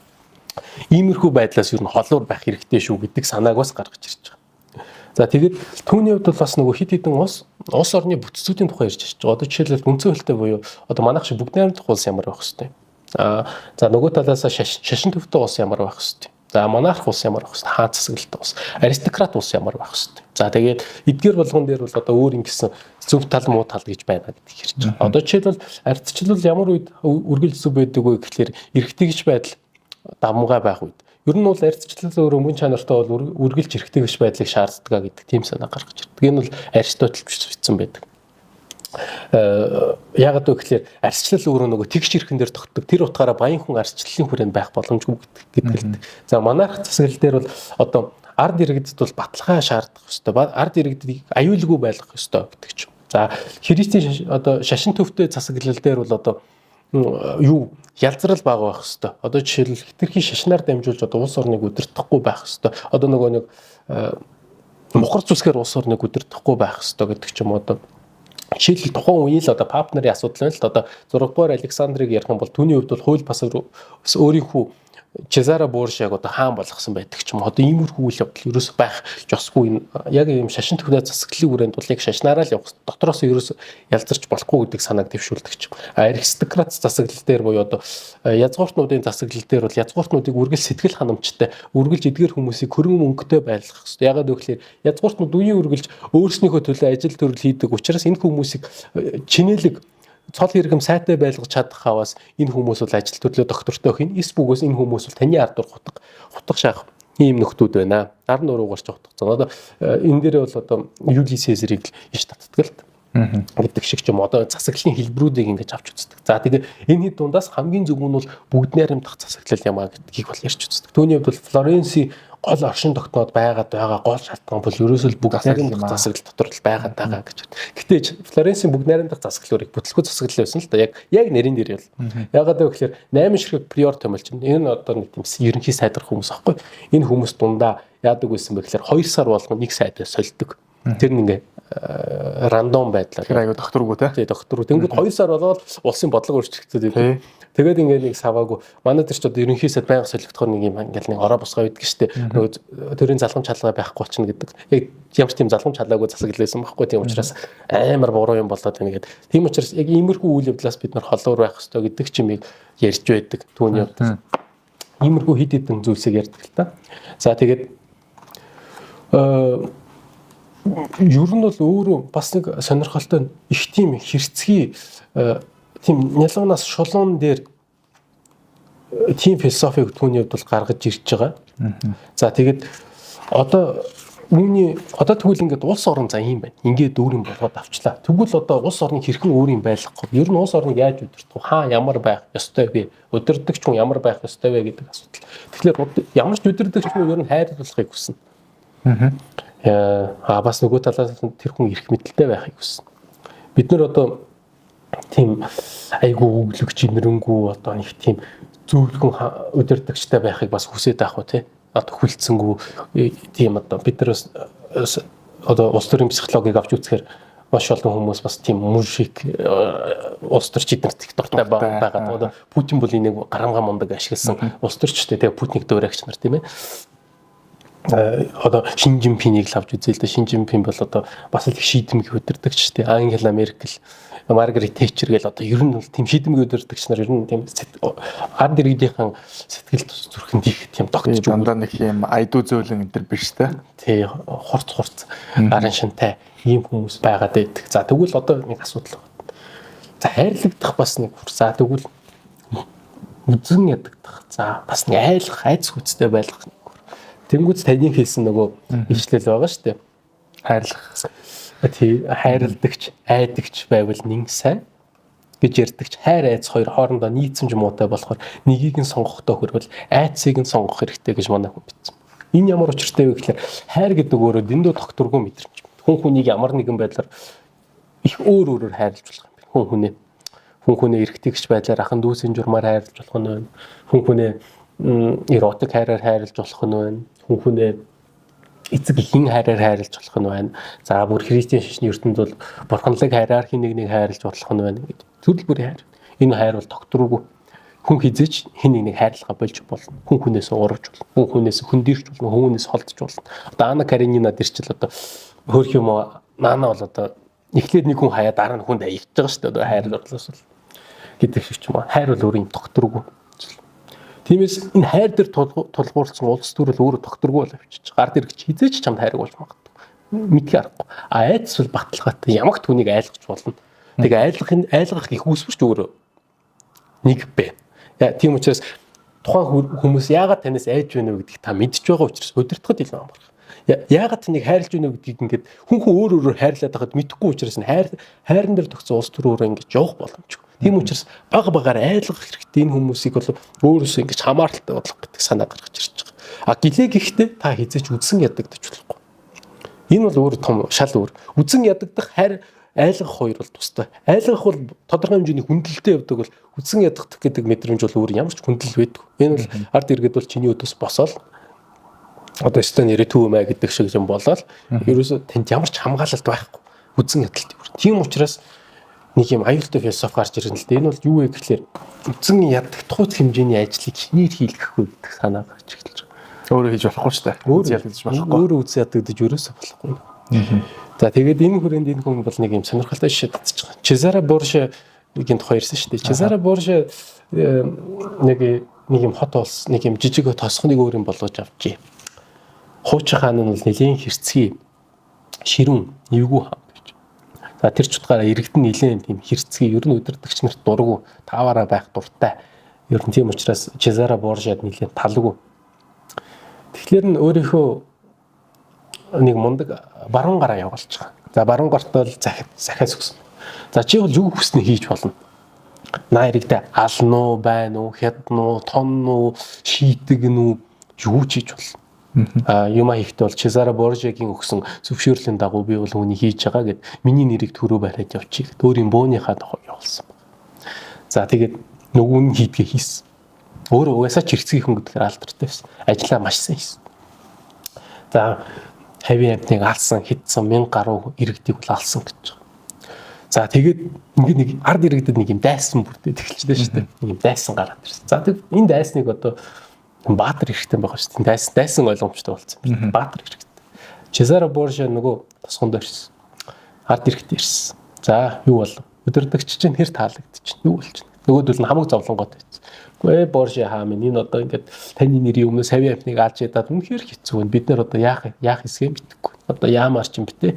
Иймэрхүү байдлаас ер нь холуур байх хэрэгтэй шүү гэдэг санааг бас гаргаж ирж байгаа. За тэгээд түүний хувьд бол бас нөгөө хит хитэн улс орны бүтцүүдийн тухай ярьж байгаа. Одоо жишээлбэл үндсэн хөлтэй буюу одоо манайх шиг бүгд найрамдах улс ямар байх хэвтэй. За нөгөө талаас шашин төвтэй улс ямар байх хэвтэй. За монарх улс ямар байх хэвтэй. Хаан засаглалтай улс, аристократ улс ямар байх хэвтэй. За тэгээд эдгээр болгон дээр бол одоо өөр ингэсэн зөв тал муу тал гэж байна гэдэг хэрэг чинь. Одоо жишээлбэл ардчлал ямар үед үргэлж зөв байдаг вэ гэхлээр эргэтгэж байдал дамгай байх үед. Ер нь бол арьсчлал өөр мөн чанартай бол үргэлж эрхтэй гэж байдлыг шаарддаг гэдэг тийм санаа гаргаж ирдэг. Энэ бол Аристотель бичсэн байдаг. Яагаад вэ гэхээр арьсчлал өөрөө нөгөө тэгш эрхэн дээр тогтдог. Тэр утгаараа баян хүн арьсчлалын хүрээнд байх боломжгүй гэдэг. За монарх засаглал дээр бол одоо ард иргэдэд бол баталгаа шаардах ёстой. Ард иргэдийг аюулгүй байлгах ёстой гэдэг ч юм. За Христийн одоо шашин төвтэй засаглал дээр бол одоо юу ялзрал бага байх хэвээр. Одоо жишээлбэл хитрхи шашнаар дамжуулж одоо улс орныг удирдахгүй байх хэвээр. Одоо нөгөө нэг мухар зүсгээр улс орныг удирдахгүй байх хэвээр гэдэг ч юм уу одоо жишээлбэл тухайн үеийн л одоо пап нарын асуудал байна л одоо 6 дугаар Александрыг ярих юм бол түүний хувьд бол хууль бас өөрийнхөө Чезаро Боршаг одоо хаан болгосон байдаг ч юм. Одоо иймэрхүү үйл явдал ерөөс байх ёсгүй. Яг ийм шашин төвнөө засаглалын хүрээнд бол яг шашнаараа л явах. Дотроос ерөөс ялзарч болохгүй гэдэг санааг дэвшүүлдэг ч юм. Аристократ засаглал дээр буюу одоо язгууртнуудын засаглал дээр бол язгууртнуудыг үргэлж сэтгэл ханамжтай, үргэлж эдгээр хүмүүсийг хөрөнгө мөнгөтэй байлгах хэрэгтэй. Ягаад гэвэл язгууртнууд үеийн үргэлж өөрснийхөө төлөө ажил төрөл хийдэг учраас энэ хүмүүсийг чинэлэг цол хэрэгэм сайтай байлгаж чадах хаваас энэ хүмүүс бол ажил төрлөө доктортой хийн. Эс бүгөөс энэ хүмүүс бол таны ард дур хутга шаах ийм нөхдүүд байна. Нар нуруугаар ч хутгацсан. Одоо энэ дээр бол одоо Юли Цезарыг л иш татдаг л гэдэг шиг ч юм одоо засаглалын хэлбэрүүдийг ингэж авч үздэг. За тэгээ энэ хэд дундаас хамгийн зөв нь бол бүгд найрамдах засаглал ямаа гэдгийг бол ярьж үздэг. Түүний хувьд бол Флоренцийн гол оршин тогтноод байгаа гол шалтгаан бол ерөөсөө бүгд найрамдах засаглал дотор л байгаа гэж. Гэтэ Флоренцийн бүгд найрамдах засаглалыг бүтлгүй засаглал байсан л да. Яг нэрийн дээр л. Ягаад гэвэл 8 ширхэг приор томилж байна. Энэ одоо нэг тийм ерөнхий сайдар хүмүүс аахгүй. Энэ хүмүүс дундаа яадаг байсан бэ гэхээр 2 сар болгоно нэг сайдаа сольдог. Тэр нэг ингээ рандом байдлаар. Тэр аюу докторгүй те. Тий доктор. Тэнгүүд 2 сар болоод улсын бодлого өөрчлөгдөд идэв. Тэгээд ингээд нэг саваагүй манай дээр ч одоо ерөнхий сайд байнга солигдохоор нэг юм ингээл нэг ороо босгоо байдаг штэ. Нөгөө төрийн залгамж халгаа байхгүй болчихно гэдэг. Яг ямар ч тийм залгамж халаагүй засаглал байсан байхгүй. Тийм учраас амар буруу юм болоод байна гэдэг. Тийм учраас яг иймэрхүү үйл явдлаас бид нар холуур байх хэрэгтэй гэдэг чимийг ярьж байдаг. Түүний хувьд иймэрхүү хид хідэн зүйлсийг ярьдаг л та. За тэгээд ер нь бол өөрөө бас нэг сонирхолтой их тийм хэрцгий тийм нялуунаас шулуун дээр тийм философиг түүний хувьд бол гаргаж ирж байгаа. За тэгээд одоо тэгвэл ингээд улс орн за юм байна. Ингээд дүүрэн болгоод авчлаа. Тэгвэл одоо улс орныг хэрхэн өөрийн байлгахгүй. Ер нь улс орныг яаж удирдах вэ? Хаа ямар байх ёстой вэ? Удирдагч хүн ямар байх ёстой вэ гэдэг асуудал. Тэгэхээр ямар ч удирдагч хүн ер нь хайрлуулахыг хүснэ. Бас нөгөө талаас тэр хүн эрх мэдэлтэй байхыг хүснэ. Бид нар одоо тийм айгуу өглөгч нэрнгүү одоо нэг тийм зөвлөгөн удирдагчтай байхыг бас хүсэж байх уу те. Одоо хүлцэнгүү тийм одоо бид нар одоо улс төрийн психологийг авч үзэхээр маш олон хүмүүс бас тийм мөн шиг улс төрч эднэрт их дуртай байгаа. Одоо Путин бол энийг гарамгаа мундаг ашигласан улс төрчтэй тэгээ Путинийг дөөрэгч нар тийм ээ. Одоо Шин Жинпинийг л авч үзээ л да. Шин Жинпин бол одоо бас л их шийдэмгий удирдагч шүү дээ. Ангела Меркель, Маргарет Тэтчер гэл одоо ер нь бол тийм шийдэмгий удирдагч нар ер нь тийм ард иргэдийнхэн сэтгэл зүрхэнд их тийм тогтж дандаа нэг юм айдуу зөөлөн энэ төр биш те. Тий хурц арын шинтэй ийм хүмүүс байгаад байдаг. За тэгвэл одоо нэг асуудал байна. За хайрлагдах бас нэг хүр. За тэгвэл үзэн ядагдах. За бас нэг айлах, айц хүчтэй байлгах. Тэнгүүц таны хэлсэн нөгөө ишлэл байгаа шүү дээ. Хайрлах. Тий хайрладагч, айдагч байвал нэн сайн гэж ярьдагч хайр айц хоёр хоорондоо нийцэмж муутай болохоор нэгийг нь сонгохдоо хүрвэл айцыг нь сонгох хэрэгтэй гэж манай хүн бичсэн. Энэ ямар учиртай вэ гэхээр хайр гэдэг өөрөө дэндүү докторгүй мэдрэмж. Хүн хүнийг ямар нэгэн байдлаар их өөрөөр хайрлаж болох юм. Хүн хүнээ эргэтгэж байдлаар ахан дүүсийн журмаар хайрлаж болох нь байна. Хүн хүнээ эротик хайраар хайрлаж болох нь байна. Хүн хүнээ эцэг ихэн хайраар хайрлаж болох нь байна. За бүр христийн шашны ертөнд бол бурханлаг хайраар хин нэг хайрлаж болох нь байна гэдэг. Төрөл бүрийн хайр. Энэ хайр бол докторгүй. Хүн хизээч хин нэг хайрлага болж болно. Хүн хүнээс урагж болно. Хүн хүнээс хөндөрч болно. Хүнээс холдож болно. Одоо Анна Каренина дэр чил одоо хөөх юм наана бол одоо эхлээд нэг хүн хаяа дараа нь хүнд аягч байгаа шүү дээ. Одоо хайр дурлаас бол гэдэг шиг ч юм аа. Хайр бол өөрийн докторгүй. Тиймээс энэ хайр дээр тулгуурласан улс төрөл өөрөө докторгүй бол авчиж. Гард иргэж хизээч чамд хайрг болж магадгүй. Мэдхий аргагүй. Айдас бол баталгаатай ямагт хүнийг айлгаж болно. Тэгээ айлгах их үүсвэрч өөрөө нэг бэ. Тийм учраас тухайн хүмүүс яагаад танаас айж байна вэ гэдгийг та мэдж байгаа учраас удирдахад илүү амарх. Яагаад таныг хайрлаж байна вэ гэдгийг ингээд хүн өөрөөр хайрлаад байхад мэдэхгүй учраас хайран дээр тогтсон улс төр өөрөө ингэж явах боломжгүй. Тийм учраас бага айлгах хэрэгтэй энэ хүмүүсийг бол өөрөөсөө ингэж хамааралтай бодлого гэдэг санаа гаргаж ирж байгаа. Гэлээ гэхдээ та хизээч үдсэн ядагдаж болохгүй. Энэ бол өөр том шал өөр. Үзэн ядагдах хайр айлгах хоёр бол тустай. Айлгах бол тодорхой хэмжээний хүндлэлтэй явдаг бол үзэн ядагдах гэдэг мэдрэмж бол өөр ямар ч хүндлэл байдаг. Энэ бол ард иргэд бол чиний өдөөс босоод одоо өстө нэрэ түүмэ гэдэг шиг юм болоод ерөөсө танд ямар ч хамгаалалт байхгүй. Үзэн ядалт юм. Тийм учраас нэг юм аюултай философи гарч ирэн л дээ. Энэ бол юу вэ гэхлээр үзэн ядагдах хэмжээний ажлыг хинээр хийлгэхгүй гэдэг санаа гарч эхэлж байгаа. Өөрөө хийж болохгүй ч та. Үгүй ядагдаж болохгүй. Өөрөө үз ядагдаж ерөөсө болохгүй. За тэгээд энэ хүрээнд энэ хүн бол нэг юм сонирхолтой жишээ татчих байгаа. Чезаре Боржегийн тухай ярьсан шүү дээ. Чезаре Борже нэг юм хот улс, нэг юм жижиг тосхныг өөр юм болгож авчи. Хуучин хаан нь бол нэлийн хэрцгий ширүүн эвгүй хаан гэж. За тэр ч утгаараа иргэдэн нэлийн тийм хэрцгий ер нь удирдагч нарт дургу тааваараа байх дуртай. Ер нь тийм учраас Чезаре Боржед нэлийн талгүй. Тэгэхээр нь өөрийнхөө нэг мундаг баруун гараа явуулж байгаа. За баруун гарт бол захиас өгсөн. За чи бол юу хүснэ хийж болно. Найрагтай алн уу, байна уу, хятад уу, тон уу, шийтэг нь юу ч хийж болно. Юм хийхдээ бол Чезаре Боржегийн өгсөн зөвшөөрлийн дагуу би бол үүнийг хийж байгаа гэд миний нэрийг төрөө бариад явчих. Өөрийн бөөнийхаа дагуу явуулсан. За тэгээд нөгөө нь хийдгээ хийсэн. Өөрөө угаасаа ч хэрцгий хүн гэдгээр алдартай байсан. Ажлаа маш сайн хийсэн. За хавийн амтныг алсан, хитсэн 1000 гаруй иргэдийг бол алсан гэж байгаа. За тэгээд ингээд нэг ард иргэдэд нэг юм дайсан бүрдээд эхэлчихлээ шүү дээ. Нэг юм дайсан гараад ирсэн. За тэгээд энэ дайсныг одоо Баатар хэрэгтэй байгаа шүү дээ. Дайсан ойлгомжтой болсон юм. Баатар хэрэгтэй. Чезаре Борже нөгөө тосгонд ирсэн. Ард иргэд ирсэн. За юу болов? Өдөрдөгч чинь хэр таалагдчих. Юу болчих. Нөгөөдөл нь хамаг зовлонгоод байсан. Гүй Борже хаа минь энэ одоо ингээд таны нэрийн өмнөөс хавийн амтныг аалж ядаад үнэхээр хэцүү байна. Бид нэр одоо яах хэсгээ мэдэхгүй. Одоо яамаар ч юм битээ.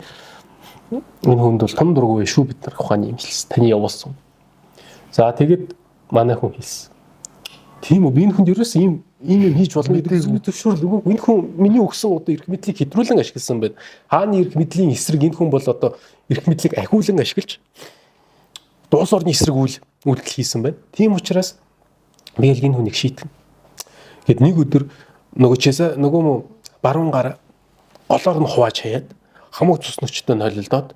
Энэ хүнд бол том дургүй шүү бид нар ухааны юм хэлсэн. Таны явуулсан. За тэгэд манай хүн хэлсэн. Тийм үү би энэ хүнд ерөөс ийм юм хийж болно гэдэг зөвшөөрөл өгөөгүй. Энэ хүн миний өгсөн одоо эрх мэдлийг хэтрүүлэн ашигласан байна. Хааны эрх мэдлийн эсрэг энэ хүн бол одоо эрх мэдлийг ахиулан ашиглаж дуус орны эсрэг үйлдэл хийсэн байна. Тийм учраас би л энэ хүнийг шийтгэн. Гэт нэг өдөр нөгөө баруун гар голоор нь хувааж хаяад хамаг цус нөчтөд холилдоод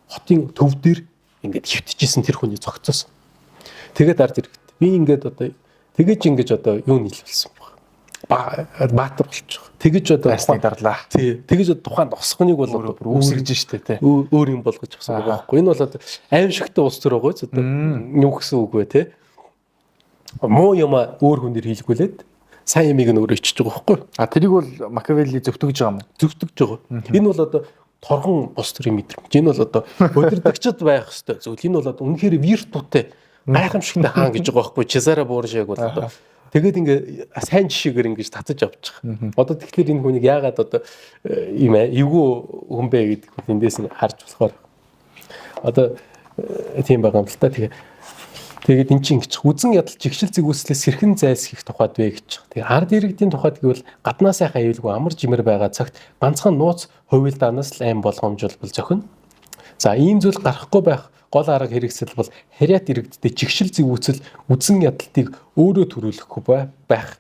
хотын төв дээр ингээд хөвтөжсэн тэр хүний зогцоосон. Тэгээд ард иргэд би ингээд одоо тэгэж одоо юу нийлүүлсэн баг. Баатар болчих. Тэгэж одоо ясныг дарлаа. Тий. Тэгэж тухайн тосгоныг бол одоо үүсгэж штэ тий. Өөр юм болгож авсан байгаа байхгүй. Энэ бол одоо аимшигтай улс төр байгаа ч одоо юу гэсэн үг вэ тий. Муу юм өөр хүнээр хийлгүүлээд сайн ямиг нь өөрөө ичиж байгаа байхгүй. Тэрийг бол Макавелли зөвтгөж байгаа юм. Зөвтгөж байгаа. Энэ бол одоо торгон бус төрийн мэдрэмж. Энэ бол одоо удирдагчд байх ёстой зүйл. Энэ бол одоо үнэхээр виртутэй гайхамшигтай хаан гэж байгаа байхгүй. Чезаре Боржег бол одоо тэгээд ингээ сайн жишээгээр ингэж татаж авчих. Одоо тэгэхээр энэ хүнийг яагаад одоо юм эвгүй хүн бэ гэдэг эндээс нь харж болохоор одоо тийм байгаа юм л та. Тэгээд эн чинь ингэж үзэн ядал жигшил зэгүүлслээс сэрхэн зайлсхийх тухайд вэ гэж. Тэгээд ард иргэдийн тухайд гэвэл гаднаа сайхан аюулгүй амар жимэр байгаа цагт ганцхан нууц хувилдаанаас л аим болгоомжлол зохино. За ийм зүйл гарахгүй байх гол арга хэрэгсэл бол харьяат иргэдтэй жигшил зэгүүлсэл үзэн ядалтыг өөрөө төрүүлэхгүй байх.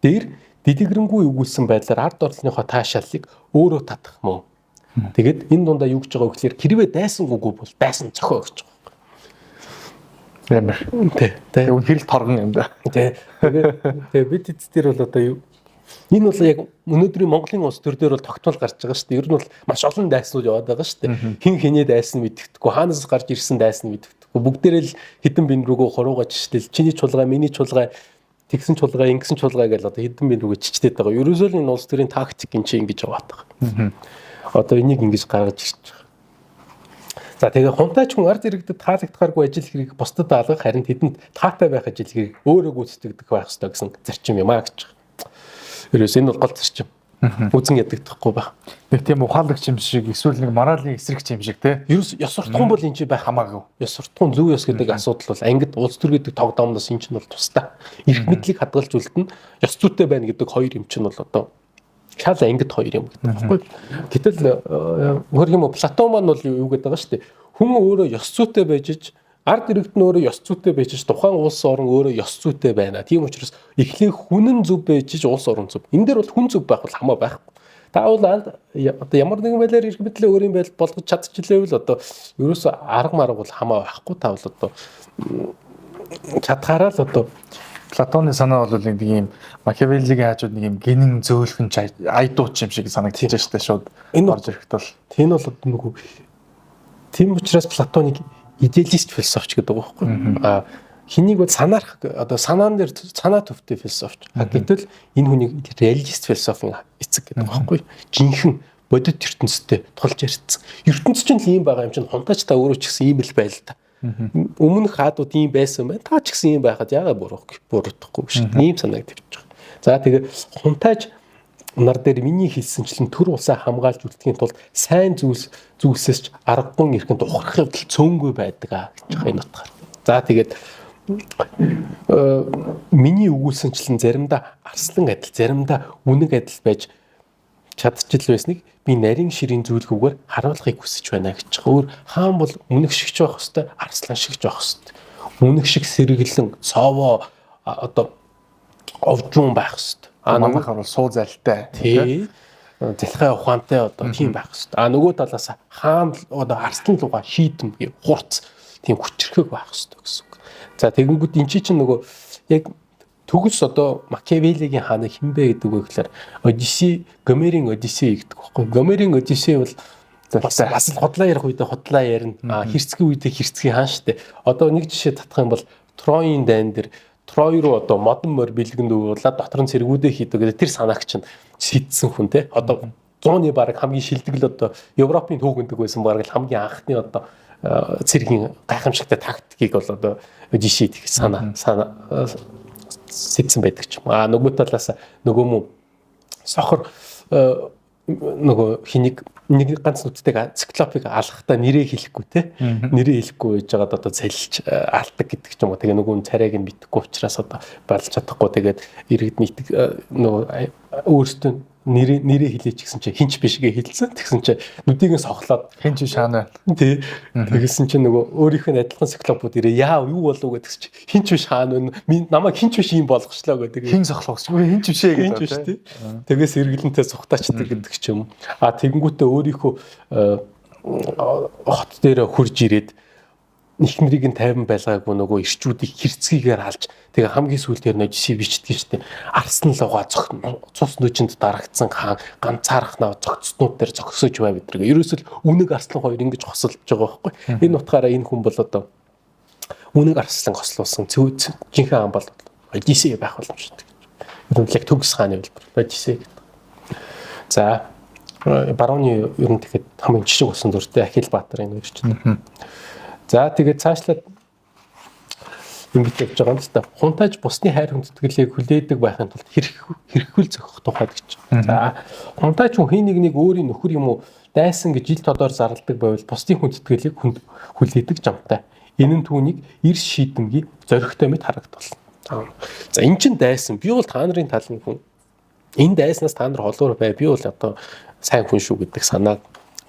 Дээр дэлгэрэнгүй өгүүлсэн байдлаар ард орлоныхоо таашааллыг өөрөө татах мөн. Тэгээд энэ дундаа юу гэж байгаа вэ гэхээр хэрвээ дайсан үгүй бол дайсан зохио гэж. Ямар. Тэг үнэхээр л торгон юм да. Тэгээ бид эцдэр бол одоо юу энэ бол яг өнөөдрийн Монголын улс төр дээр бол тогтмол гарч байгаа шүү дээ. Ер нь бол маш олон дайснууд яваад байгаа шүү дээ. Хин хинээ дайсан мэддэхгүй, хаанаас гарч ирсэн дайсан мэддэхгүй. Бүгдээрээ л хідэн бин рүүгөө хоруугаж чиштэл чиний чулгай, миний чулгай, тэгсэн чулгай, ингэсэн чулгай гэж одоо хідэн бин рүүгөө чичтээд байгаа. Ерөөсөө л энэ улс төрийн тактик энэ чинь ингэж яваад байгаа. Одоо энийг ингэж гаргаж ирж байгаа. За тэгээ хунтайч хүн ард иргэдэд таалагдахааргүй ажил хэрэг бусдад алгах харин тэдэнд таатай байх ажил хэрэг өөрөө гүйцэтгэдэг байх ёстой гэсэн зарчим юм аа гэж. Ерөөс энэ бол гол зарчим. Үзэн ядагдахгүй байх. Нэг тийм ухаалагч юм шиг эсвэл нэг моралын эсрэгч юм шиг те. Ерөөс ёс суртахуун бол энэ ч байх хамаагүй. Ёс суртахуун зөв ёс гэдэг асуудал бол ангид улс төр гэдэг тогтоомноос энэ ч бол тустай. Эрх мэдлийг хадгалж үлдэн ёс зүйтэй байна гэдэг хоёр юм чинь бол одоо шал ангид хоёр юм гэдэг баггүй. Гэтэл хөр юм Платон маань бол юу гэдэг байгаа шүү дээ. Хүн өөрөө ёс зүйтэй байж ард иргэд нь өөрөө ёс зүйтэй байж тухайн улс орн өөрөө ёс зүйтэй байна. Тийм учраас эхлээ хүн нь зөв байж улс орн зөв. Энэ дээр бол хүн зөв байх бол хамаа байхгүй. Таавал одоо ямар нэгэн байдлаар ирэх мэтлээ өөрийн байдал болгож чадчихлээвэл одоо ерөөсө арга марга бол хамаа байхгүй таавал одоо чадхаараа л одоо Платоны санаа бол нэг юм Макиавеллигийн хажууд нэг юм гинэн зөөлхөн айдууч юм шиг санагдаж байна шүү дээ шууд орж ирэхэд бол энэ бол одоо нөгөө тийм учраас Платоныг идеалист философч гэдэг байгаа байхгүй. Хэнийг бол санаарах одоо санаан дээр санаа төвтэй философч. Гэтэл энэ хүнийг реалист философийн эцэг гэдэг байгаа байхгүй. Жинхэнэ бодит ертөнцтэй тулж ярьцсан. ертөнц чинь л ийм байгаа юм чинь хунтаач та өөрөө ч гэсэн ийм л байл та. Өмнөх хаадууд ийм байсан байна. Та ч гэсэн ийм байхад яагаад буруутахгүй биш. Ийм санааг тавьж байгаа. За тэгээ хунтааж нар дээр миний хэлсэнчлэн төр улсаа хамгаалж үлдэхийн тулд сайн зүйлсээс ч аргагүй ирэхэд ухрах явдал цөөнгүй байдаг гэж байгаа энэ утгаар. За тэгээд миний өгүүлсэнчлэн заримдаа арслан адил, заримдаа үнэг адил байж чадчихл байсныг би нарийн ширийн зүйлгүйгээр харуулахыг хүсэж байна гэж байгаа. Өөр хаан бол үнэг шиг ч байх хэвээр, арслан шиг ч байх хэвээр. Үнэг шиг сэргэлэн, цовоо одоо овжуун байх хэвээр. Манайхаар бол суу залтай. Тий. Залхай ухаантай одоо тийм байх хэвээр. Нөгөө талаас хаан одоо арслан луга шийдэм хурц тийм хүчрхэг байх хэвээр гэсэн үг. За тэгэнгүүт эн чинь нөгөө яг төгс одоо Макиавеллигийн хааны хинбэ гэдэг үг гэхээр Одиссей, Гомерийн Одиссей гэдэг байхгүй. Гомерийн Одиссей бол бас хотлоо ярих үедээ хотлоо ярина. Хэрцгий үедээ хэрцгий хаан штэ. Одоо нэг жишээ татах юм бол Троийн дайн дээр Трой руу одоо модон морь бэлгэнд уулаад дотор нь цэргүүдээ хийдэг гэдэг тэр санааг чинь шийдсэн хүн те. Одоо 100-ны бараг хамгийн шилдэг л одоо Европын түүхэндэг байсан бараг л хамгийн анхны одоо цэргийн гайхамшигтай тактикийг бол одоо Одиссей гэх санаа сэтсэн байдаг ч юм. Нөгөө талаас нөгөө мөн сохор нөгөө хэнийг нэг ганц нүдтэйг циклопыг алхахтаа нэрээ хэлэхгүй те. Нэрээ хэлэхгүй байж байгаад одоо цалилж алдаг гэдэг ч юм уу. Тэгээ нөгөө царайг нь мэдхгүй учраас одоо байлж чадахгүй тэгээд иргэд нийтг нөгөө өөрсдөө нэрээ хэлээч гэсэн чинь хинч бишгээ хэлсэн. Тэгсэн чинь нүдийг нь сохлоод хинч шаана. Тий. Тэгсэн чинь нөгөө өөрийнх нь адилхан циклопууд ирээ яа юу болов гэдэгс чинь хинч биш хаана вэ? Намайг хинч биш юм болгочлоо гэдэг. Хин сохлоос. Хинч бишээ гэдэг тий. Тэгээс эргэлэнтэй сухтаачдаг гэдэг ч юм. Тэгэнгүүтээ өөрийнхөө хот дээр хурж ирээд ихнэрийг нь 50 байлгаагүй нөгөө ирчүүдийг хэрцгийгээр алж тэгээ хамгийн сүүлдээр Одиссей бичдэг штеп. Арслан лугаа цус нүжинд дарагдсан хаан ганцаарх нав зогцснууд дээр зогсож бай бидрэг. Ерөөсөл үнэг арслан хоёр ингэж хосолж байгаа байхгүй. Энэ утгаараа энэ хүн бол одоо үнэг арслан хослуулсан жинхэнэ хаан бол Одиссей байх боломжтой. Энэ яг төгс хааны хэлбэр Одиссей гэдэг. За барууны ер нь тэгэхэд хамгийн жишг болсон дүртэй Ахил Баатар энэ хоёр ч. За тэгээд цаашлаад ингэж явж байгаа юм л та. Хунтааж бусны хайр хүндэтгэлийг хүлээдэг байхын тулд хэрэгхүүл зохих тухайд гэж. За хунтааж хүн хин нэг өөрийн нөхөр юм уу дайсан гэж ил тодор зарладаг байвал бусны хүндэтгэлийг хүлээдэг жамтай. Энэ нь түүнийг эрс шийдэмгий зоригтой мэт харагдуулна. За эн чин дайсан. Би бол та нарын талын хүн. Энэ дайснаас та нар холуур бай. Би бол одоо сайн хүн шүү гэдэг санааг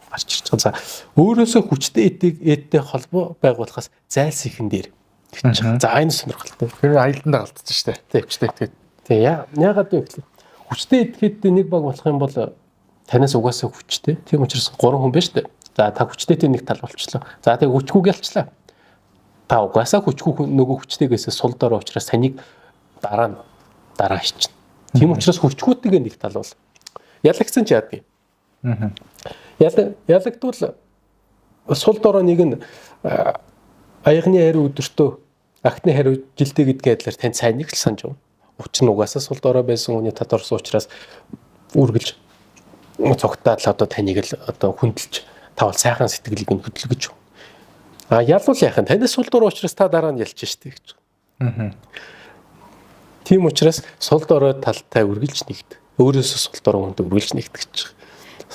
гарч ирж байгаа. За өөрөөсөө хүчтэй эдтэй холбоо байгуулахаас зайлсхийхэн дээр гэж байгаа. За энэ сонирхолтой. Тэр аялдаа галтчих штэ. Хүчтэй эдгээд. Тэг яагаад вэ гэхэл хүчтэй эдгээд нэг баг болох юм бол танаас угаасаа хүчтэй. Тийм учраас 3 хүн байна штэ. За та хүчтэйтэй нэг тал болчихлоо. За тэг хүчгүйг ялчлаа. Та угаасаа хүчгүй нөгөө хүчтэйгээс сул дорой учраас таныг дараа ичнэ. Тийм учраас хүчгүйтэйгээ нэг тал бол ялагцсан ч яадгийг. Ялагдвал сул дорой нэг нь аягны хариу өдөртөө актны хариу жилдээ гэдгийн адилаар тань сайн нэг л санаж байна. Учир нь угаасаа сул дорой байсан хүний тат орсон учраас үргэлж цогтаад л одоо таныг л одоо хүндэлж тавал сайхан сэтгэлийг нь хөдөлгөж. Ялвал яах юм? Танаас сул дорой учраас та дараа нь ялж штэ гэж. Тийм учраас сул дорой талтай үргэлж нэгд. Өөрөөсөө сул дорой хүнд үргэлж нэгдэг гэж.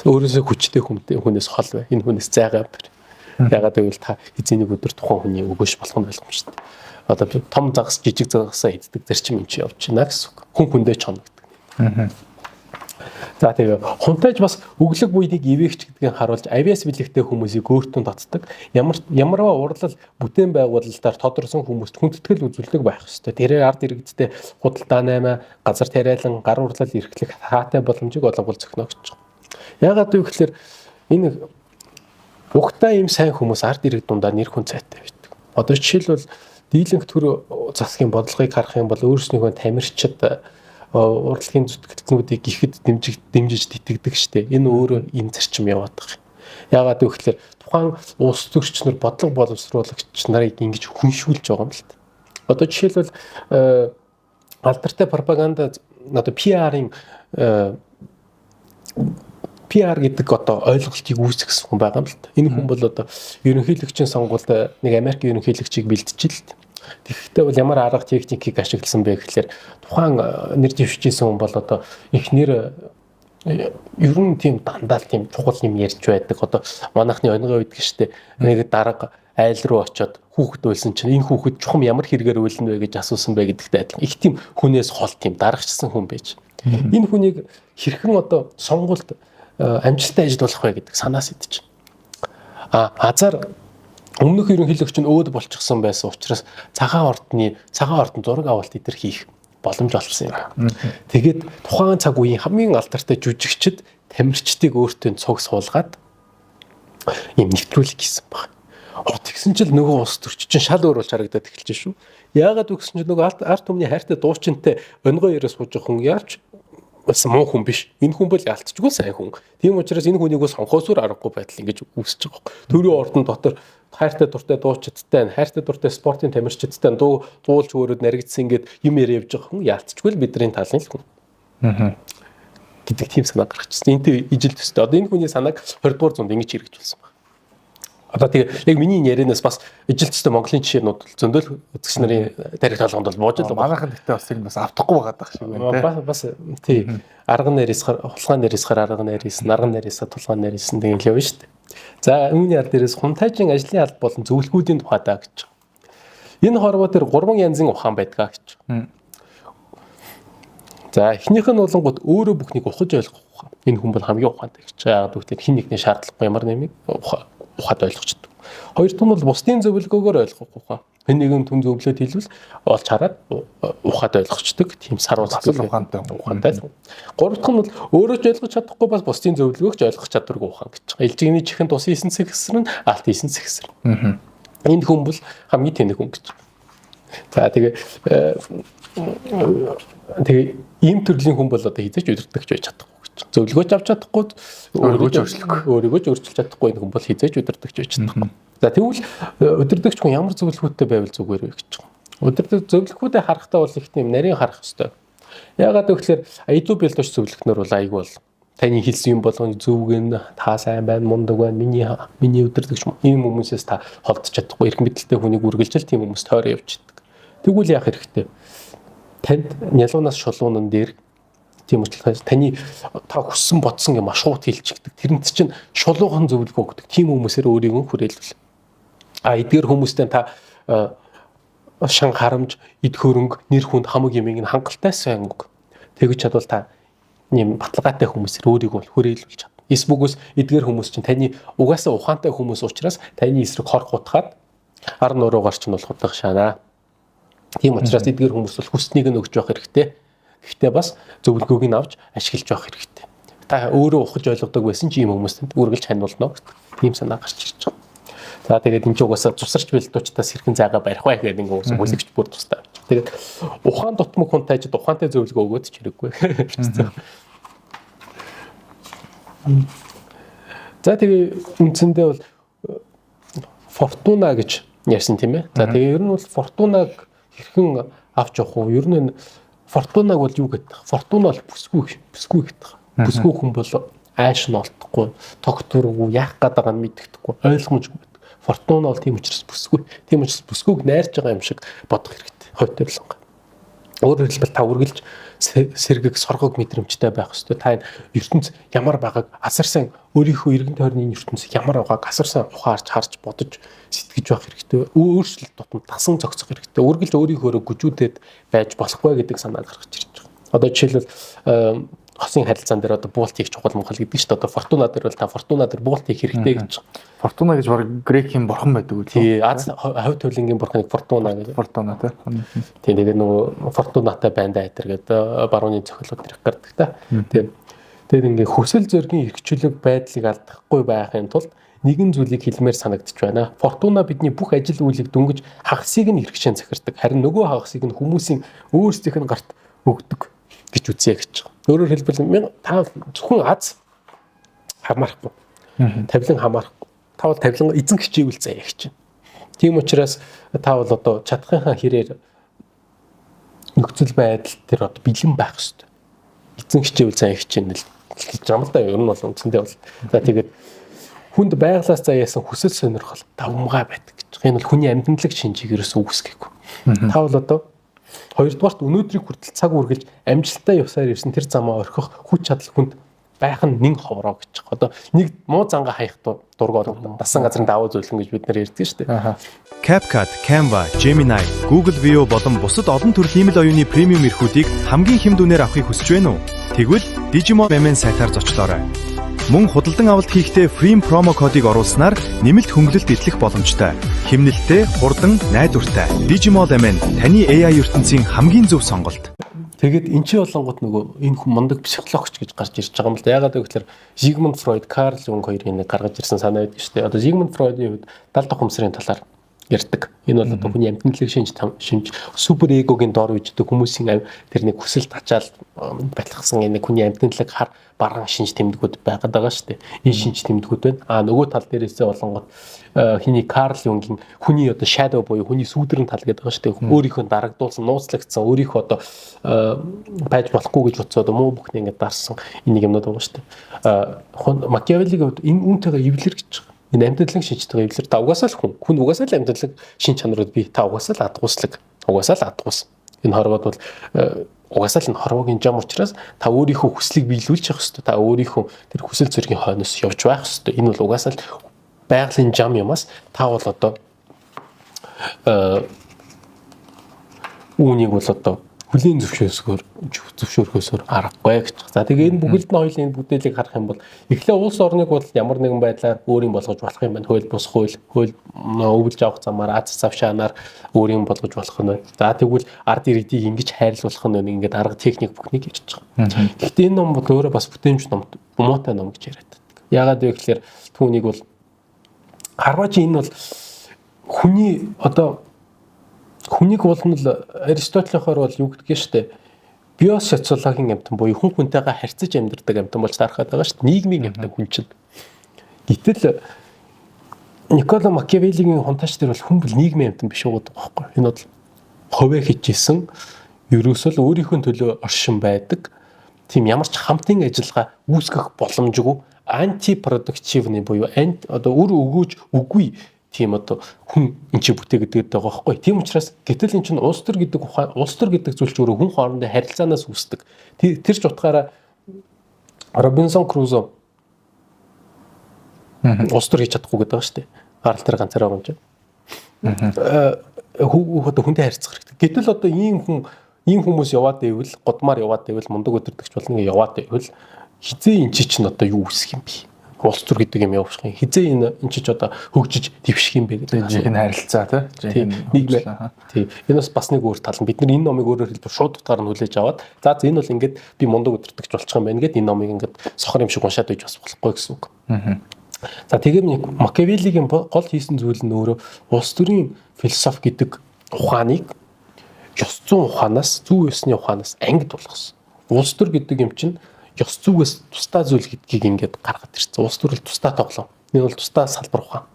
Өөрөөсөө хүчтэй хүнээс хол бай. Энэ хүнээс зайгаа бэр. Ягаад гэвэл та эзэнийг өдөр тухайн хүний өгөөш болох нь ойлгомжтой. Одоо том загас жижиг загасаа иддэг зарчим юм чи явж байна гэсэн үг. Хүн хүндээ ч хоногддог. За тэгээ хунтайж бас өглөг буйныг ивээгч гэдгийг харуулж авиас бэлэгтэй хүмүүсийг өөртөө татдаг. Ямарваа урлал бүтээн байгуулалтаар тодорсон хүмүүст хүндэтгэл үзүүлдэг байх ёстой. Тэрээр ард иргэдтэй худалдаа наймаа, газар тариалан, гар урлал эрхлэх хаатай боломжийг олгол зохино гэж. Яагаад вэ гэхээр энэ угтаа ийм сайн хүмүүс ард ирэх дундаа нэр хүн цайтай байдаг. Одоо жишээлбэл дийлэнх төр засгийн бодлогыг харах юм бол өөрснийхөө тамирчид урлагийн зүтгэлтнүүдийг ихэд дэмжиж итгэдэг штеп. Энэ өөрөө энэ зарчим яваад байгаа. Яагаад вэ гэхээр тухайн улс төрчнөр бодлого боловсруулагч нарыг ингэж хүншүүлж байгаа юм л та. Одоо жишээлбэл алдартай пропаганда одоо PR гэдэг одоо ойлголтыг үүсгэсэн хүн байгаа юм л та. Энэ хүн бол одоо ерөнхийлөгчийн сонгуульд нэг Америк ерөнхийлөгчийг бэлдчихэл. Тэгэхдээ бол ямар арга техникийг ашигласан бэ гэхээр тухайн нэр дэвшижсэн хүн бол одоо эхнэр ер нь тийм дандаа тийм чухал юм ярьж байдаг. Одоо манайхны онгой үед гэжтэй нэг дарга айл руу очиод хүүхэд байлсан чинь энэ хүүхэд чухам ямар хэрэгээр үйлнэ вэ гэж асуусан бэ гэдэгтэй адилхан. Их тийм хүнээс хол тийм дарагчсан хүн байж. Энэ хүнийг хэрхэн одоо сонгуульд амжилттай ажиллах вэ гэдэг санаас идэж. Азар өмнөх ерөнхийлөгч нь өөд болчихсон байсан учраас цагаан ордон зураг авалт эдэр хийх боломж олсон юм. Тэгээд тухайн цаг үеийн хамгийн алдартай жүжигчид тамирчдыг өөртөө цуг суулгаад юм нэвтрүүлэг хийсэн баг. Тэгсэн чил нөгөө улс төрч чинь шал өөр болж харагдаад эхэлж шүү. Яагаад үгсэн чинь нөгөө арт түмний хайртай дуучинтай онгой яраа сууж хүн яарч бас муу хүн биш. Энэ хүн бол ялцчгүй сайн хүн. Тийм учраас энэ хүнийг сонгохоосоор аргагүй байдал ингэж үүсэж байгаа. Төрийн ордон дотор хайртай дуртай дуучидтай, хайртай дуртай спортын тамирчидтай дуулж өөрөд наригдсан ингээд юм яриа явж байгаа хүн ялцчгүй л бидний талын л хүн. Гэдэг тийм санаа гаргачихсан. Энтэй ижил төстэй. Одоо энэ хүний санааг 20 дугаар зуунд ингэж хэрэгжүүлсэн байна. Одоо тэгээ яг миний ярианаас бас ижил төстэй Монголын жишээнүүд зөндөл үзэгч нарын тарих толгонд бол бууж л байгаа. Манайхан гэхдээ бас энэ бас автахгүй байгаа дах шиг байна. Бас тий. Арга нарийсгаар, хулгай нарийсгаар арга нарийсан, нарга нарийсаа тулгай нарийсан гэдэг юм шүү дээ. За үүний аль дээрээс хунтайжийн ажлын алба болон зөвлөгүүдийн тухай даа гэж. Энэ хорвоо дээр 3 янзын ухаан байдгаа гэж. За эхнийх нь болонгууд өөрөө бүхнийг ухаж ойлгох ухаан. Энэ хүн бол хамгийн ухаантай гэж. Яагаад гэвэл хин нэгний шаардлагагүй ямар нэмийг ухаад ойлгочдөг. Хоёр дахь нь бол бусдын зөвлөгөөгөөр ойлгох ухаан. Хэн нэгэн түн зөвлөд хэлвэл олж хараад ухаад ойлгочдөг. Тийм сар уулздаг ухаантай. Гурав дахь нь бол өөрөө ч ойлгож чадахгүй бас бусдын зөвлөгөөг ч ойлгох чадваргүй ухаан гэж. Элжигний чихэнд тус хийсэн цэгсэр нь алт хийсэн цэгсэр. Энэ хүн бол хамгийн тэнэг хүн гэж. За тэгээ ийм төрлийн хүн бол одоо хизээч удирдахч байж чадахгүй гэж. Зөвлөгөөч авч чадахгүй, өөрийгөө ч өөрчилж чадахгүй энэ хүн бол хизээч удирдахч байж чадахгүй. За тэгвэл удирдахч хүн ямар зөвлөгөөтэй байвал зүгээр вэ гэж. Удирдах зөвлөгөөтэй харахтаа бол их тийм нарийн харах хэрэгтэй. Яагаад гэвэл аюулгүй бэлдэж зөвлөхнөр бол айгүй бол таны хэлсэн юм болгоны зөв гэн та сайн байна, мундаг байна, миний удирдахч ийм хүмүүсээс та холдож чадахгүй, эрх мэдэлтэй хүнийг үргэлжлэл тийм хүмүүс тойроо явчихдаг. Тэгвэл яах хэрэгтэй? Танд нялуунаас шулуунан дээр тийм учраас таны та хүссэн бодсон юм шууд хэлчихдэг. Тэрнт чинь шулуухан зөвлөгөө өгдөг. Тийм хүмүүсээр өөрийгөө хүрээлүүл. Эдгээр хүмүүстэй та шан харамж, эд хөрөнгө, нэр хүнд хамаг юмыг хангалттай сайн үг. Тэгж чадвал та нэм баталгаатай хүмүүсээр өөрийгөө хүрээлүүлж чадна. Эсвүгээс эдгээр хүмүүс чинь таны угаасаа ухаантай хүмүүс учраас таны эсрэг хор гутгаад ар нуруугаар чинь болох утга шаана. Тийм учраас эдгээр хүмүүс бол хүснийг нь өгч явах хэрэгтэй. Гэхдээ бас зөвлөгөөг нь авч ашиглаж явах хэрэгтэй. Та өөрөө ухаж ойлгодог байсан ч ийм хүмүүстэнд үргэлж хандуулна. Тийм санаа гарч ирж байгаа. За тэгээд энэ ч угаасаа цусарч бэлдүүчтаас хэрхэн зайгаа барих вэ гэдэг нэг хүмүүс бүлэгч бүр тустай. Тэгээд ухаан дутмаг хунтайчд ухаантай зөвлөгөө өгөөд ч хэрэггүй. За тэгээд үндсэндээ бол фортуна гэж ярьсан тийм ээ. За тэгээд ер нь бол фортунаг хэрхэн авч явах вэ? Ер нь фортунаг бол юу гэдэг? Фортуна бол бүсгүй гэдэг. Бүсгүй хүн бол айш нь олдохгүй, тогтворгүй, яах гэдэг нь мэддэхгүй, ойлгомжгүй байдаг. Фортуна бол тийм учраас бүсгүй. Тийм учраас бүсгүйг найрж байгаа юм шиг бодох хэрэгтэй. Хойд тавилангаа. Өөрөөр хэлбэл та үргэлж сэргэг соргог мэдрэмжтэй байх ёстой. Та энэ ертөнц ямар байгааг асар сайн өөрийнхөө эргэн тойрны ертөнц ямар байгааг асар сайн ухаарч харж бодож сэтгэж байх хэрэгтэй. Өөрчлөлт тутамд тасан зохицох хэрэгтэй. Үргэлж өөрийнхөө гүжүүдэд байж болохгүй гэдэг санаа гаргаж ирж байгаа. Одоо жишээлбэл хосын харилцаан дээр одоо буулт хийх чухал Монгол гэдэг чинь одоо фортуна дээр бол та фортуна дээр буулт хийх хэрэгтэй гэж. Фортуна гэж баг грекийн бурхан байдаг үү? Тий, Аз хавь тавилангийн бурханыг фортуна гэдэг. Фортуна тий. Тэгээ нөгөө фортунатай байна даа гэдэг барууны цохилгод ирэх гардаг та. Тэгээ Тэгээд ингээ хүсэл зоригийн эрхчлөлөг байдлыг алдахгүй байхын тулд нэгэн зүйлийг хэлмээр санагдчих байна. Фортуна бидний бүх ажил үйлийг дөнгөж хагасыг нь хэрэгшэн захирдаг. Харин нөгөө хагасыг нь хүмүүсийн өөрсдийнх нь гарт өгдөг гэж үзье гэж. Өөрөөр хэлбэл та зөвхөн аз хамаарахгүй. Тавилан хамаарахгүй. Та бол тавилан эзэн хичээвэл заяа гэж байна. Тийм учраас та бол одоо чадхынхаа хэрээр нөхцөл байдал тэр одоо бэлэн байх хэрэгтэй. Эзэн хичээвэл заяа гэж байна л гэж юм л да. Ер нь бол үндсэндээ бол. За тэгээд хүнд байглаас заяасан хүсэл сонирхол давмгай байдаг гэж. Энэ бол хүний амьтанлаг шинжийг ерөөсөө үүсгэхгүй. Та бол одоо хоёрдугаарт өнөөдрийг хүртэл цаг үргэлж амжилттай явсаар ирсэн тэр замаа орхих хүч чадал хүнд байх нь нэг ховроо гэж. Одоо нэг муу занга хаях дургоор дасан газрын давуу зөвлөн гэж бид нар ярьдаг шүү дээ. CapCut, Canva, Gemini, Google View болон бусад олон төрлийн имэл оюуны премиум эрхүүдийг хамгийн хэм дүнээр авахыг хүсэж байна уу? Тэгвэл Digimon Payment сайтаар зочлоорой. Мөн худалдан авалт хийхдээ free промо кодыг оруулснаар нэмэлт хөнгөлөлт идэвхэх боломжтой. Хэмнэлттэй, хурдан, найдвартай. Digimon Payment таны AI ертөнцийн хамгийн зөв сонголт. Тэгээд эн чинь болонгот нөгөө энэ хүн мундаг психологч гэж гарч ирж байгаа юм л да. Ягаад гэвэл Sigmund Freud, Carl Jung хоёрын нэг гаргаж ирсэн санаа байдаг шүү дээ. Одоо Sigmund Freud-ийн хувьд 70 ухамсарын талаар ярьдаг. Энэ бол одоо хүний амьтанлаг шинж супер эгогийн дор үждэг хүмүүсийн тэр нэг хүсэл тачаал батлахсан нэг хүний амьтанлаг хар барган шинж тэмдгүүд байгаад байгаа шүү дээ. Энэ шинж тэмдгүүд байна. Нөгөө тал дээрээсээ болонгот хиний Карл Юнгийн хүний одоо shadow буюу хүний сүүдэрэн тал гэдэг байгаа шүү дээ. Өөрийнхөө дарагдуулсан, нууцлагдсан, өөрийнхөө одоо байж болохгүй гэж бодсоо одоо муу бүхний ингээд дарсан энийг юмнууд байгаа шүү дээ. Макиавеллигийн хувьд энэ үүнтэйгээ эвлэр гэж байгаа. Энэ амьтанлаг шинжтэйгээ эвлэр та угаасаа л хүн угаасаа л амьтанлаг шин чанарууд бий. Та угаасаа л адгууслаг. Угаасаа л адгуус. Энэ хорвоод бол угаасаа л энэ хорвогийн жам учраас та өөрийнхөө хүслийг биелүүлж явах хэрэгтэй. Та өөрийнхөө тэр хүсэл зоригийн хойноос явж байх хэрэгтэй. Энэ бол угаасаа л байгалийн жам юмас та бол одоо үүнийг бол одоо хүлийн зөвшөөрөхөөсөр аргагүй гэж. За тэгээ энэ бүгд нь хоёулын энэ бүдээлийг харах юм бол эхлээ улс орныг бол ямар нэгэн байдлаар өөрийн болгож болох юм байна. Хууль бус хууль өвлж авах замаар аз завшаанаар өөрийн болгож болох нь байна. За тэгвэл ард иргэдийг ингэж хайрлуулах нь ингээд арга техник бүхнийг хийж байгаа. Гэхдээ энэ ном бол өөрөө бас бүтээмж ном, муутай ном гэж яриад байдаг. Яагаад вэ гэхээр түүнийг бол харваач энэ бол хүнийг болмол Аристотелийнхоор бол юу гэдгийг штэ биосоциологийн амьтан буюу хүн хүнтэйгээ харьцаж амьдардаг амьтан болж тарахад байгаа штэ нийгмийн амьтан хүн чинь. Гэтэл Никколо Макиавеллигийн хунтаач дээр бол хүн бол нийгмийн амьтан биш уудаг байхгүй. Энэ бол ховөө хичээсэн ерөөсөө л өөрийнхөө төлөө оршин байдаг. Тийм ямар ч хамтын ажиллагаа үүсгэх боломжгүй антипродуктивны буюу одоо үр өгөөж үгүй тийм одоо хүн энэ чи бүтээгээд байгаа байхгүй. Тийм учраас гэтэл эн чинь улс төр гэдэг зүйл ч өөрөө хүн хоорондын харилцаанаас үүсдэг. Тэр ч утгаараа Робинсон Крузо улс төр хийж чадахгүй гэдэг байгаа шүү дээ. Гарал дээр ганцаараа байгаа юм чинь. Хүнтэй харьцах хэрэгтэй. Гэтэл одоо ийм хүмүүс яваад байвал, годмаар яваад байвал, мундаг өдөртөгч болно ингээ яваад байвал хизээ эн чинь одоо юу үүсэх юм бэ? Улс төр гэдэг юм явуулах юм. Хизээ энэ ч одоо хөгжиж дэвших юм бэ гэдэг. Жинхэнэ харилцаа тийм. Энэ бас нэг өөр тал нь. Бид нар энэ номыг өөрөөр хэлбэл шууд утгаар нь хүлээж аваад за энэ бол ингээд би мундаг өдөртөгч болчих юм байна гэд энэ номыг ингээд сохор юм шиг уншаад байж бас болохгүй гэсэн үг. За тэгээд Макиавеллигийн гол хийсэн зүйл нь өөрөө улс төрийн философи гэдэг ухааныг ёс зүйн ухаанаас, зүй ёсны ухаанаас ангид болгосон. Улс төр гэдэг юм чинь ёс зүгээс тусдаа зүйл гэдгийг ингээд гаргад ирсэн. Улс төр л тусдаа тоглоом. Энэ бол тусдаа салбар ухаан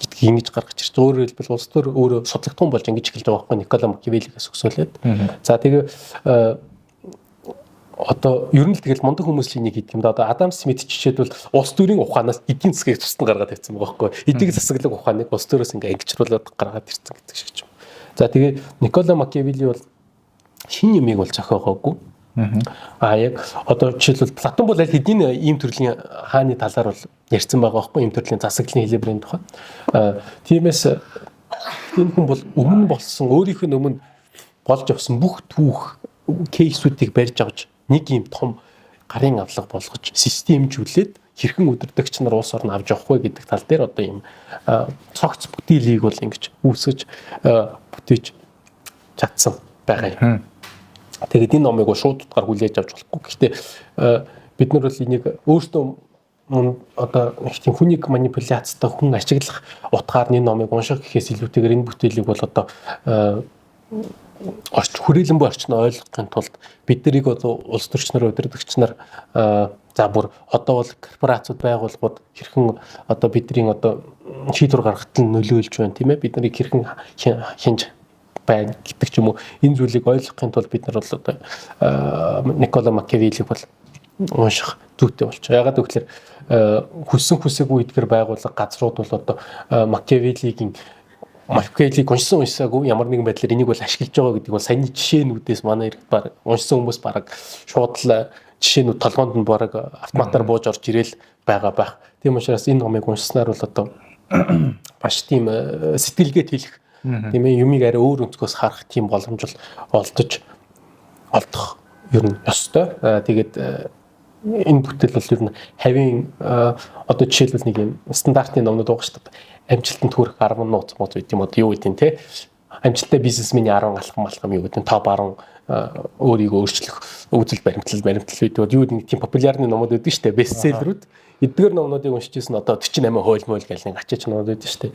гэдгийг ингэж гаргаж ирсэн. Өөрөөр хэлбэл улс төр өөрөө судлагдсан болж ингэж эхэлж байгаа байхгүй Никколо Макиавеллигээс өсөөлээд. За тэгээ одоо ер нь л тэгэл мундаг хүмүүсийн нэг гэдэг юм да. Одоо Адам Смит жишээлбэл улс төрийн ухаанаас эдийн засгийг тусдан гаргаад ирсэн байгаа байхгүй. Эдийн засаглаг ухааныг улс төрөөс ингээд ангижруулад гаргаад ирсэн гэдэг шиг юм. За тэгээ Никколо Макиавелли бол шинэ юмыг бол зохиогоогүй. Яг одоо жишээлбэл Платон бол аль хэдийн ийм төрлийн хааны талаар бол ярьсан байгаа байхгүй ийм төрлийн засаглалын хэлбэрийн тухай. Тиймээс энэ хүн бол өмнө болсон өөрийнх нь өмнө болж явсан бүх түүх кейсүүдийг барьж авч нэг ийм том гарын авлага болгож системжүүлээд хэрхэн өдөртөгч нар улс орн авч явах вэ гэдэг тал дээр одоо ийм цогц бүтээлийг бол ингэж үүсгэж бүтээж чадсан байгаа юм. Тэгээд энэ номыг шууд утгаар хүлээж авч болохгүй. Гэхдээ бид нар бол энийг өөртөө одоо их тийм хүнийг манипуляцтай хүн ашиглах утгаар энэ номыг унших гэхээс илүүтэйгээр энэ бүтээлийг бол одоо хүрээлэн буй орчин ойлгохын тулд бид нарыг улс төрчнөр удирдагч нар за бүр одоо бол корпорацууд байгууллагууд хэрхэн одоо бидний одоо шийдвэр гаргахад нь нөлөөлж байна тийм ээ бид нарыг хэрхэн хинж байна гэдэг ч юм уу энэ зүйлийг ойлгохын тулд бид нар бол одоо Никколо Макиавеллиг бол унших зүйтэй болчих. Ягаад гэвэл хүссэн хүсээгүй эдгээр байгууллага газрууд бол одоо Макиавеллиг уншсаагүй ямар нэгэн байдлаар энийг бол ашиглаж байгаа гэдэг бол саяны жишээнүүдээс манай баг уншсан хүмүүс баг шууд л жишээнүүд толгоонд нь бараг автоматар бууж орж ирээл байгаа байх. Тийм учраас энэ номыг уншсанаар бол одоо маш тийм сэтгэлгээд хэлэх тийм ээ юмыг арай өөр өнцгөөс харах тийм боломж олдох ер нь ёстой. Тэгээд энэ бүтээл бол ер нь хавийн одоо жишээлбэл нэг юм стандартын номнууд байгаа шүү дээ. Амжилтанд хүрэх 10 нууц мод үт юм уу юу гэдэг те амжилттай бизнесмений 10 алхам юу гэдэг топ 10 өөрийгөө өөрчлөх үзэл баримтлал гэдэг юу нэг тийм популярны номууд байдаг шүү дээ бестселлерүүд эдгээр номнуудыг уншиж ирсэн одоо 48 хойл мойл гэл нэг ачаач номууд байдаг шүү дээ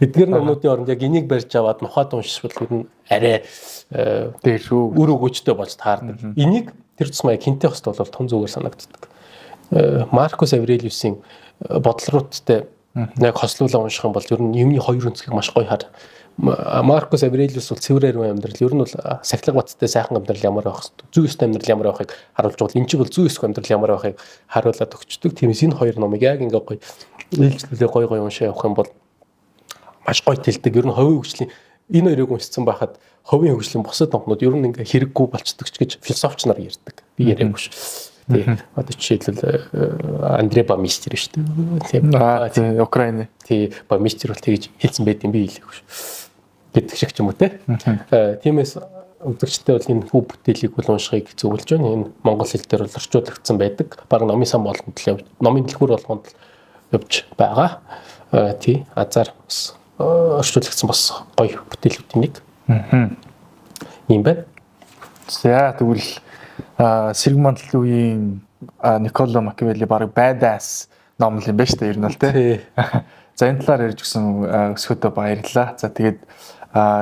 эдгээр номнуудын оронд яг энийг барьж аваад нухад уншвал ер нь арай дээр шүү үр өгөөжтэй болж таардаг энийг тэр тусмаа хинтээ хөст бол том зүгээр санагддаг Маркус Аврелиусийн бодлоруудтай яг хослуулаа унших юм бол ер нь юмны хоёр өнцгийг маш гоё хар. Маркус Аврелиус бол цэвэр ариун амьдрал ер нь бол сахилга баттай сайхан амьдрал ямар байх вэ? Зүй ёстой амьдрал ямар байхыг харуулж байгаа. Энэ чинь бол зүй ёстой амьдрал ямар байхыг харуулад өгчдөг. Тиймээс энэ хоёр номыг яг ингээ гоё ээлжлүүлээ гоё уншаа явах юм бол маш гоё тэлдэг. Ер нь ховын хөгжлийн энэ хоёрыг уншсан байхад ховын хөгжлийн бусад номнууд ер нь ингээ хэрэггүй болцдог ч гэж философч нар ярьдаг. Би яриаггүй ш. Тий. Одоо жишээлбэл Андре Бамистер шүү дээ. Тийм Украины. Тий Бамистер бол тэгж хэлсэн байт юм би хэлээгүй шүү. Гэдэг шиг ч юм уу те. Тиймээс үзэгчтэй бол энэ хүү бүтээлийг бол уншихыг зөвлөж байна. Энэ монгол хэл дээр бол орчуулагдсан байдаг. Бараг номын сан болгонд л номын дэлгүүр болгонд явж байгаа. Тий азар орчуулагдсан бас гоё бүтээлүүдийн нэг. Ийм байна. За тэгвэл Сэрэг Мандлын үеийн Никколо Макиавелли баг байдаас ном юм байна шүү дээ ер нь л тий. За энэ талаар ярьж гисэн өсгөөдөө баярлалаа. За тэгээд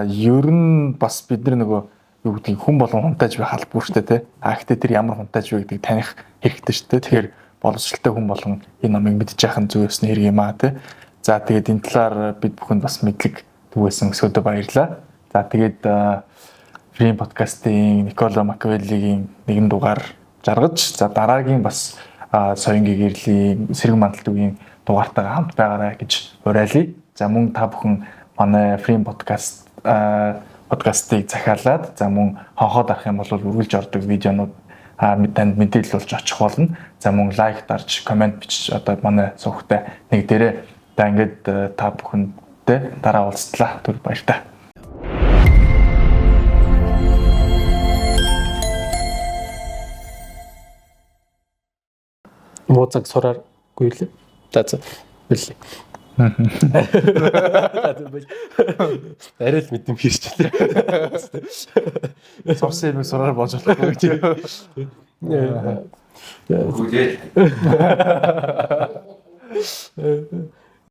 ер нь бас бид нар нөгөө юу гэдгийг хүн болон хунтайж байх албагүй шүү дээ тий. Гэхдээ тэр ямар хунтайж вэ гэдгийг таних хэрэгтэй шүү дээ. Тэгэхээр боловсралтай хүн болон энэ номыг мэдж яах нь зөв ёсны хэрэг юм аа тий. За тэгээд энэ талаар бид бүхэнд бас мэдлэг түгээсэн өсгөөдөө баярлалаа. За тэгээд Free подкастын Никколо Макиавеллигийн нэгэн дугаар жаргаж за дараагийн бас соёнгийн гэрлийн Сэрэг Мандлын үеийн дугаартайгаа хамт байгаарай гэж уриалъя. За мөн та бүхэн манай Free подкастыг захиалаад за мөн хонхоод арах юм бол үргэлж ордог видеонууд танд мэдээлэл болж очих болно. За мөн лайк дарж, комент бичиж одоо манай сувгтай нэг дээрээ за ингээд та бүхэндээ дараа уулзтлаа. Түр баяртай. Моцаг сурааргүй л. За бэлээ. Арай л мэдэм хийчихлээ. Сурсан юм сураар болж болохгүй гэж. Үгүй ээ.